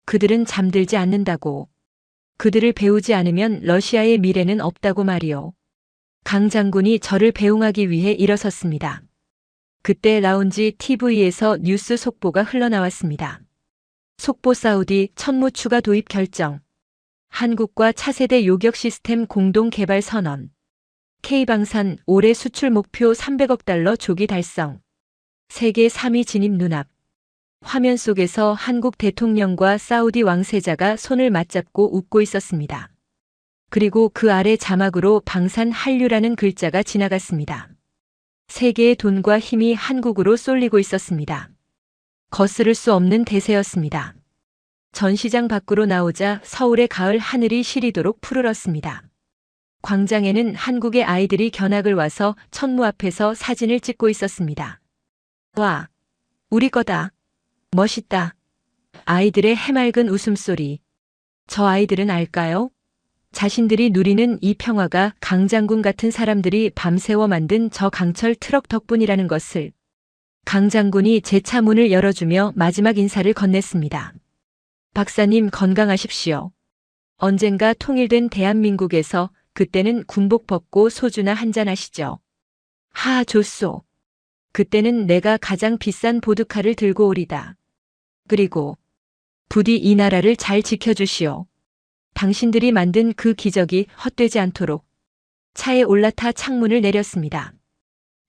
그들은 잠들지 않는다고. 그들을 배우지 않으면 러시아의 미래는 없다고 말이요. 강 장군이 저를 배웅하기 위해 일어섰습니다. 그때 라운지 TV에서 뉴스 속보가 흘러나왔습니다. 속보 사우디 천무 추가 도입 결정. 한국과 차세대 요격 시스템 공동 개발 선언. K방산 올해 수출 목표 300억 달러 조기 달성. 세계 3위 진입 눈앞. 화면 속에서 한국 대통령과 사우디 왕세자가 손을 맞잡고 웃고 있었습니다. 그리고 그 아래 자막으로 방산 한류라는 글자가 지나갔습니다. 세계의 돈과 힘이 한국으로 쏠리고 있었습니다. 거스를 수 없는 대세였습니다. 전시장 밖으로 나오자 서울의 가을 하늘이 시리도록 푸르렀습니다. 광장에는 한국의 아이들이 견학을 와서 천무 앞에서 사진을 찍고 있었습니다. 와, 우리 거다. 멋있다. 아이들의 해맑은 웃음소리. 저 아이들은 알까요? 자신들이 누리는 이 평화가 강 장군 같은 사람들이 밤새워 만든 저 강철 트럭 덕분이라는 것을. 강 장군이 제 차 문을 열어주며 마지막 인사를 건넸습니다. 박사님 건강하십시오. 언젠가 통일된 대한민국에서 그때는 군복 벗고 소주나 한잔 하시죠. 하, 좋소. 그때는 내가 가장 비싼 보드카를 들고 오리다. 그리고 부디 이 나라를 잘 지켜주시오. 당신들이 만든 그 기적이 헛되지 않도록. 차에 올라타 창문을 내렸습니다.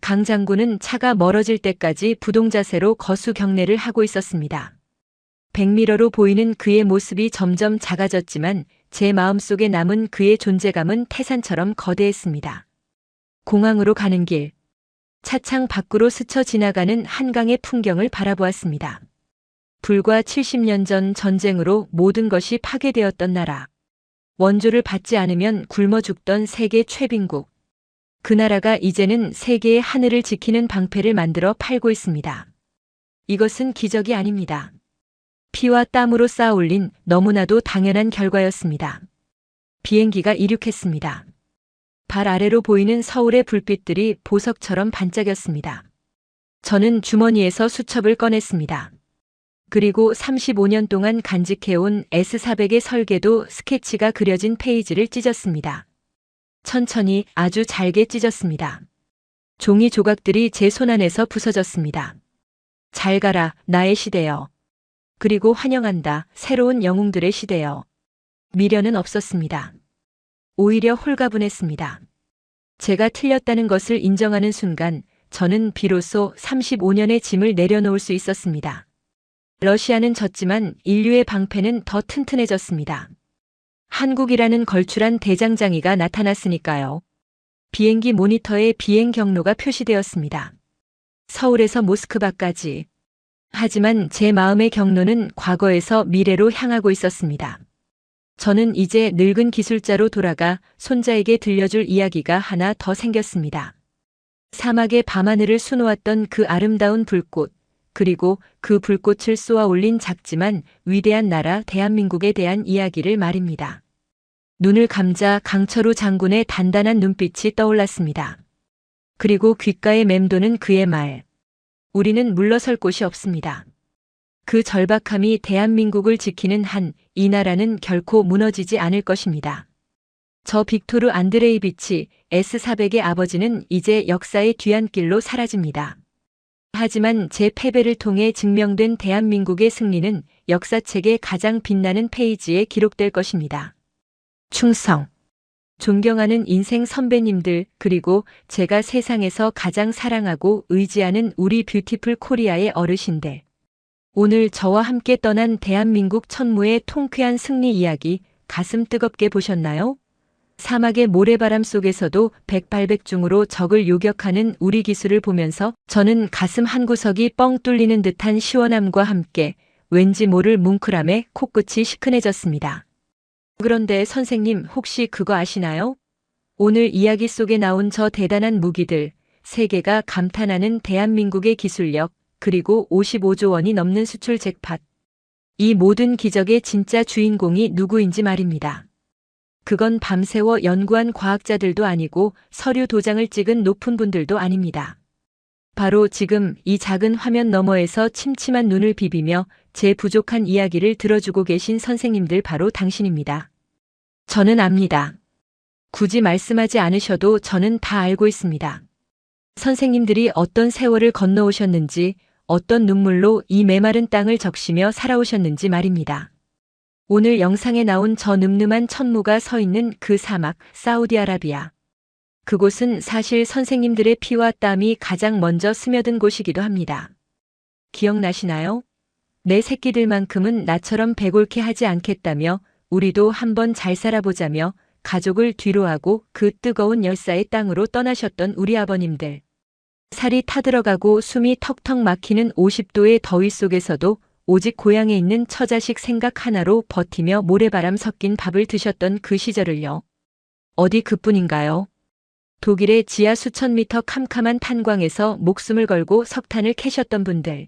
강 장군은 차가 멀어질 때까지 부동자세로 거수 경례를 하고 있었습니다. 백미러로 보이는 그의 모습이 점점 작아졌지만 제 마음속에 남은 그의 존재감은 태산처럼 거대했습니다. 공항으로 가는 길, 차창 밖으로 스쳐 지나가는 한강의 풍경을 바라보았습니다. 불과 70년 전 전쟁으로 모든 것이 파괴되었던 나라. 원조를 받지 않으면 굶어 죽던 세계 최빈국. 그 나라가 이제는 세계의 하늘을 지키는 방패를 만들어 팔고 있습니다. 이것은 기적이 아닙니다. 피와 땀으로 쌓아 올린 너무나도 당연한 결과였습니다. 비행기가 이륙했습니다. 발 아래로 보이는 서울의 불빛들이 보석처럼 반짝였습니다. 저는 주머니에서 수첩을 꺼냈습니다. 그리고 35년 동안 간직해온 S400의 설계도 스케치가 그려진 페이지를 찢었습니다. 천천히 아주 잘게 찢었습니다. 종이 조각들이 제 손안에서 부서졌습니다. 잘 가라, 나의 시대여. 그리고 환영한다, 새로운 영웅들의 시대여. 미련은 없었습니다. 오히려 홀가분했습니다. 제가 틀렸다는 것을 인정하는 순간 저는 비로소 35년의 짐을 내려놓을 수 있었습니다. 러시아는 졌지만 인류의 방패는 더 튼튼해졌습니다. 한국이라는 걸출한 대장장이가 나타났으니까요. 비행기 모니터에 비행 경로가 표시되었습니다. 서울에서 모스크바까지. 하지만 제 마음의 경로는 과거에서 미래로 향하고 있었습니다. 저는 이제 늙은 기술자로 돌아가 손자에게 들려줄 이야기가 하나 더 생겼습니다. 사막의 밤하늘을 수놓았던 그 아름다운 불꽃, 그리고 그 불꽃을 쏘아 올린 작지만 위대한 나라 대한민국에 대한 이야기를 말입니다. 눈을 감자 강철우 장군의 단단한 눈빛이 떠올랐습니다. 그리고 귓가에 맴도는 그의 말. 우리는 물러설 곳이 없습니다. 그 절박함이 대한민국을 지키는 한 이 나라는 결코 무너지지 않을 것입니다. 저 빅토르 안드레이비치 S400의 아버지는 이제 역사의 뒤안길로 사라집니다. 하지만 제 패배를 통해 증명된 대한민국의 승리는 역사책의 가장 빛나는 페이지에 기록될 것입니다. 충성. 존경하는 인생 선배님들, 그리고 제가 세상에서 가장 사랑하고 의지하는 우리 뷰티풀 코리아의 어르신들. 오늘 저와 함께 떠난 대한민국 천무의 통쾌한 승리 이야기 가슴 뜨겁게 보셨나요? 사막의 모래바람 속에서도 백발백중으로 적을 요격하는 우리 기술을 보면서 저는 가슴 한구석이 뻥 뚫리는 듯한 시원함과 함께 왠지 모를 뭉클함에 코끝이 시큰해졌습니다. 그런데 선생님, 혹시 그거 아시나요? 오늘 이야기 속에 나온 저 대단한 무기들, 세계가 감탄하는 대한민국의 기술력, 그리고 55조 원이 넘는 수출 잭팟. 이 모든 기적의 진짜 주인공이 누구인지 말입니다. 그건 밤새워 연구한 과학자들도 아니고 서류 도장을 찍은 높은 분들도 아닙니다. 바로 지금 이 작은 화면 너머에서 침침한 눈을 비비며 제 부족한 이야기를 들어주고 계신 선생님들, 바로 당신입니다. 저는 압니다. 굳이 말씀하지 않으셔도 저는 다 알고 있습니다. 선생님들이 어떤 세월을 건너오셨는지, 어떤 눈물로 이 메마른 땅을 적시며 살아오셨는지 말입니다. 오늘 영상에 나온 저 늠름한 천무가 서 있는 그 사막, 사우디아라비아. 그곳은 사실 선생님들의 피와 땀이 가장 먼저 스며든 곳이기도 합니다. 기억나시나요? 내 새끼들만큼은 나처럼 배골케 하지 않겠다며 우리도 한번 잘 살아보자며 가족을 뒤로하고 그 뜨거운 열사의 땅으로 떠나셨던 우리 아버님들. 살이 타들어가고 숨이 턱턱 막히는 50도의 더위 속에서도 오직 고향에 있는 처자식 생각 하나로 버티며 모래바람 섞인 밥을 드셨던 그 시절을요. 어디 그뿐인가요? 독일의 지하 수천 미터 캄캄한 탄광에서 목숨을 걸고 석탄을 캐셨던 분들.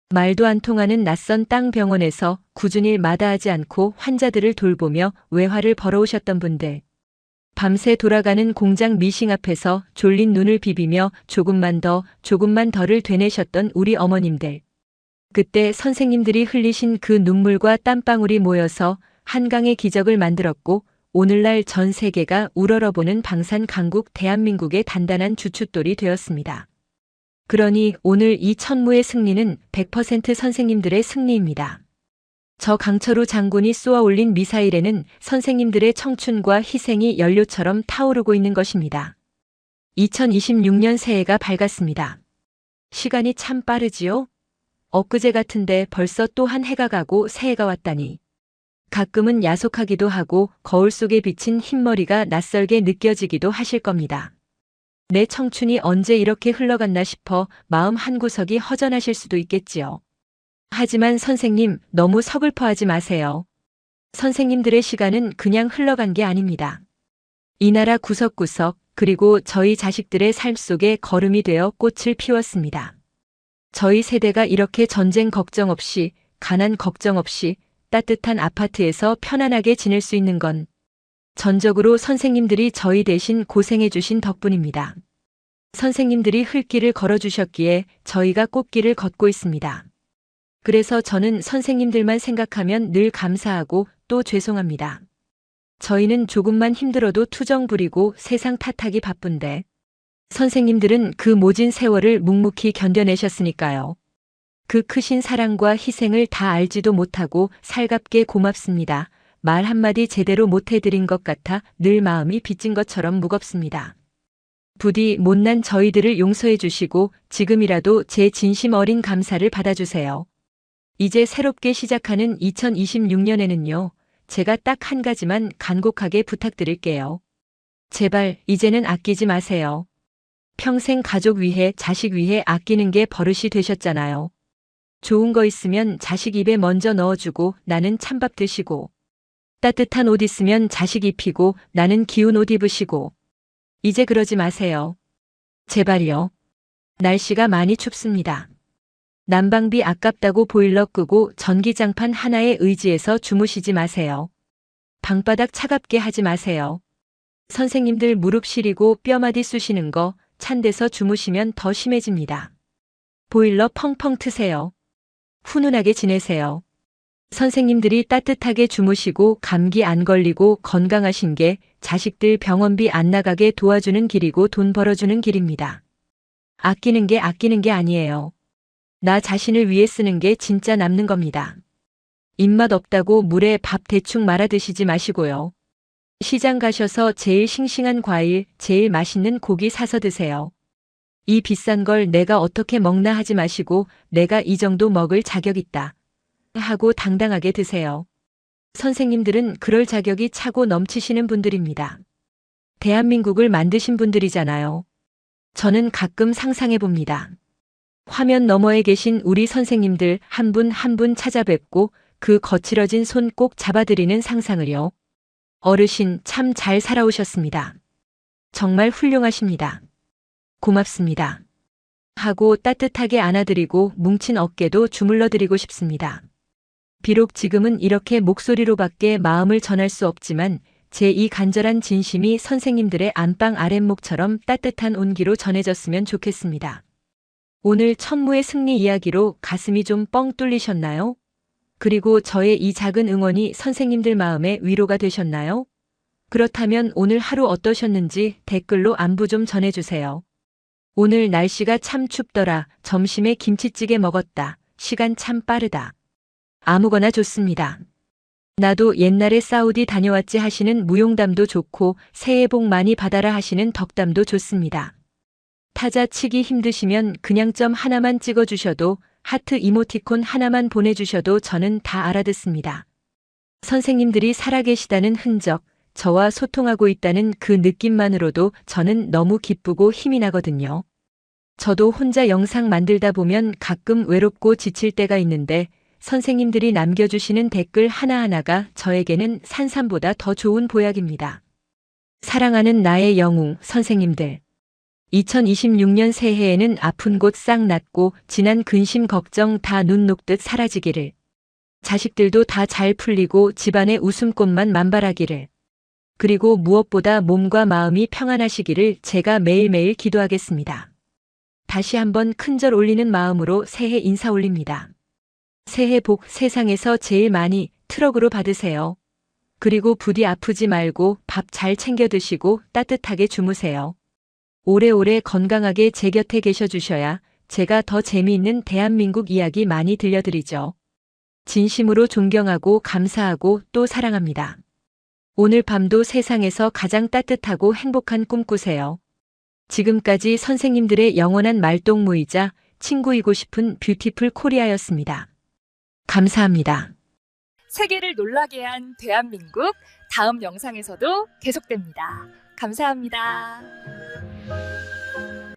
말도 안 통하는 낯선 땅 병원에서 굳은 일 마다하지 않고 환자들을 돌보며 외화를 벌어오셨던 분들. 밤새 돌아가는 공장 미싱 앞에서 졸린 눈을 비비며 조금만 더를 되내셨던 우리 어머님들. 그때 선생님들이 흘리신 그 눈물과 땀방울이 모여서 한강의 기적을 만들었고 오늘날 전 세계가 우러러보는 방산 강국 대한민국의 단단한 주춧돌이 되었습니다. 그러니 오늘 이 천무의 승리는 100% 선생님들의 승리입니다. 저 강철우 장군이 쏘아 올린 미사일에는 선생님들의 청춘과 희생이 연료처럼 타오르고 있는 것입니다. 2026년 새해가 밝았습니다. 시간이 참 빠르지요? 엊그제 같은데 벌써 또 한 해가 가고 새해가 왔다니. 가끔은 야속하기도 하고 거울 속에 비친 흰머리가 낯설게 느껴지기도 하실 겁니다. 내 청춘이 언제 이렇게 흘러갔나 싶어 마음 한구석이 허전하실 수도 있겠지요. 하지만 선생님, 너무 서글퍼하지 마세요. 선생님들의 시간은 그냥 흘러간 게 아닙니다. 이 나라 구석구석, 그리고 저희 자식들의 삶 속에 거름이 되어 꽃을 피웠습니다. 저희 세대가 이렇게 전쟁 걱정 없이, 가난 걱정 없이 따뜻한 아파트에서 편안하게 지낼 수 있는 건 전적으로 선생님들이 저희 대신 고생해 주신 덕분입니다. 선생님들이 흘길을 걸어주셨기에 저희가 꽃길을 걷고 있습니다. 그래서 저는 선생님들만 생각하면 늘 감사하고 또 죄송합니다. 저희는 조금만 힘들어도 투정 부리고 세상 탓하기 바쁜데 선생님들은 그 모진 세월을 묵묵히 견뎌내셨으니까요. 그 크신 사랑과 희생을 다 알지도 못하고 살갑게 고맙습니다. 말 한마디 제대로 못해드린 것 같아 늘 마음이 빚진 것처럼 무겁습니다. 부디 못난 저희들을 용서해 주시고 지금이라도 제 진심 어린 감사를 받아주세요. 이제 새롭게 시작하는 2026년에는요. 제가 딱 한 가지만 간곡하게 부탁드릴게요. 제발 이제는 아끼지 마세요. 평생 가족 위해 자식 위해 아끼는 게 버릇이 되셨잖아요. 좋은 거 있으면 자식 입에 먼저 넣어주고 나는 찬밥 드시고 따뜻한 옷 있으면 자식 입히고 나는 기운 옷 입으시고 이제 그러지 마세요. 제발요. 날씨가 많이 춥습니다. 난방비 아깝다고 보일러 끄고 전기장판 하나에 의지해서 주무시지 마세요. 방바닥 차갑게 하지 마세요. 선생님들 무릎 시리고 뼈마디 쑤시는 거 찬 데서 주무시면 더 심해집니다. 보일러 펑펑 트세요. 훈훈하게 지내세요. 선생님들이 따뜻하게 주무시고 감기 안 걸리고 건강하신 게 자식들 병원비 안 나가게 도와주는 길이고 돈 벌어주는 길입니다. 아끼는 게 아니에요. 나 자신을 위해 쓰는 게 진짜 남는 겁니다. 입맛 없다고 물에 밥 대충 말아 드시지 마시고요. 시장 가셔서 제일 싱싱한 과일, 제일 맛있는 고기 사서 드세요. 이 비싼 걸 내가 어떻게 먹나 하지 마시고 내가 이 정도 먹을 자격 있다 하고 당당하게 드세요. 선생님들은 그럴 자격이 차고 넘치시는 분들입니다. 대한민국을 만드신 분들이잖아요. 저는 가끔 상상해 봅니다. 화면 너머에 계신 우리 선생님들 한 분 한 분 찾아뵙고 그 거칠어진 손 꼭 잡아드리는 상상을요. 어르신 참 잘 살아오셨습니다. 정말 훌륭하십니다. 고맙습니다. 하고 따뜻하게 안아드리고 뭉친 어깨도 주물러드리고 싶습니다. 비록 지금은 이렇게 목소리로밖에 마음을 전할 수 없지만 제 이 간절한 진심이 선생님들의 안방 아랫목처럼 따뜻한 온기로 전해졌으면 좋겠습니다. 오늘 천무의 승리 이야기로 가슴이 좀 뻥 뚫리셨나요? 그리고 저의 이 작은 응원이 선생님들 마음에 위로가 되셨나요? 그렇다면 오늘 하루 어떠셨는지 댓글로 안부 좀 전해주세요. 오늘 날씨가 참 춥더라. 점심에 김치찌개 먹었다. 시간 참 빠르다. 아무거나 좋습니다. 나도 옛날에 사우디 다녀왔지 하시는 무용담도 좋고 새해 복 많이 받아라 하시는 덕담도 좋습니다. 타자 치기 힘드시면 그냥 점 하나만 찍어주셔도 하트 이모티콘 하나만 보내주셔도 저는 다 알아듣습니다. 선생님들이 살아계시다는 흔적, 저와 소통하고 있다는 그 느낌만으로도 저는 너무 기쁘고 힘이 나거든요. 저도 혼자 영상 만들다 보면 가끔 외롭고 지칠 때가 있는데 선생님들이 남겨주시는 댓글 하나하나가 저에게는 산삼보다 더 좋은 보약입니다. 사랑하는 나의 영웅 선생님들. 2026년 새해에는 아픈 곳 싹 낫고 지난 근심 걱정 다 눈 녹듯 사라지기를. 자식들도 다 잘 풀리고 집안의 웃음꽃만 만발하기를. 그리고 무엇보다 몸과 마음이 평안하시기를 제가 매일매일 기도하겠습니다. 다시 한번 큰절 올리는 마음으로 새해 인사 올립니다. 새해 복 세상에서 제일 많이 트럭으로 받으세요. 그리고 부디 아프지 말고 밥 잘 챙겨 드시고 따뜻하게 주무세요. 오래오래 건강하게 제 곁에 계셔 주셔야 제가 더 재미있는 대한민국 이야기 많이 들려드리죠. 진심으로 존경하고 감사하고 또 사랑합니다. 오늘 밤도 세상에서 가장 따뜻하고 행복한 꿈 꾸세요. 지금까지 선생님들의 영원한 말동무이자 친구이고 싶은 뷰티풀 코리아였습니다. 감사합니다. 세계를 놀라게 한 대한민국 다음 영상에서도 계속됩니다. 감사합니다.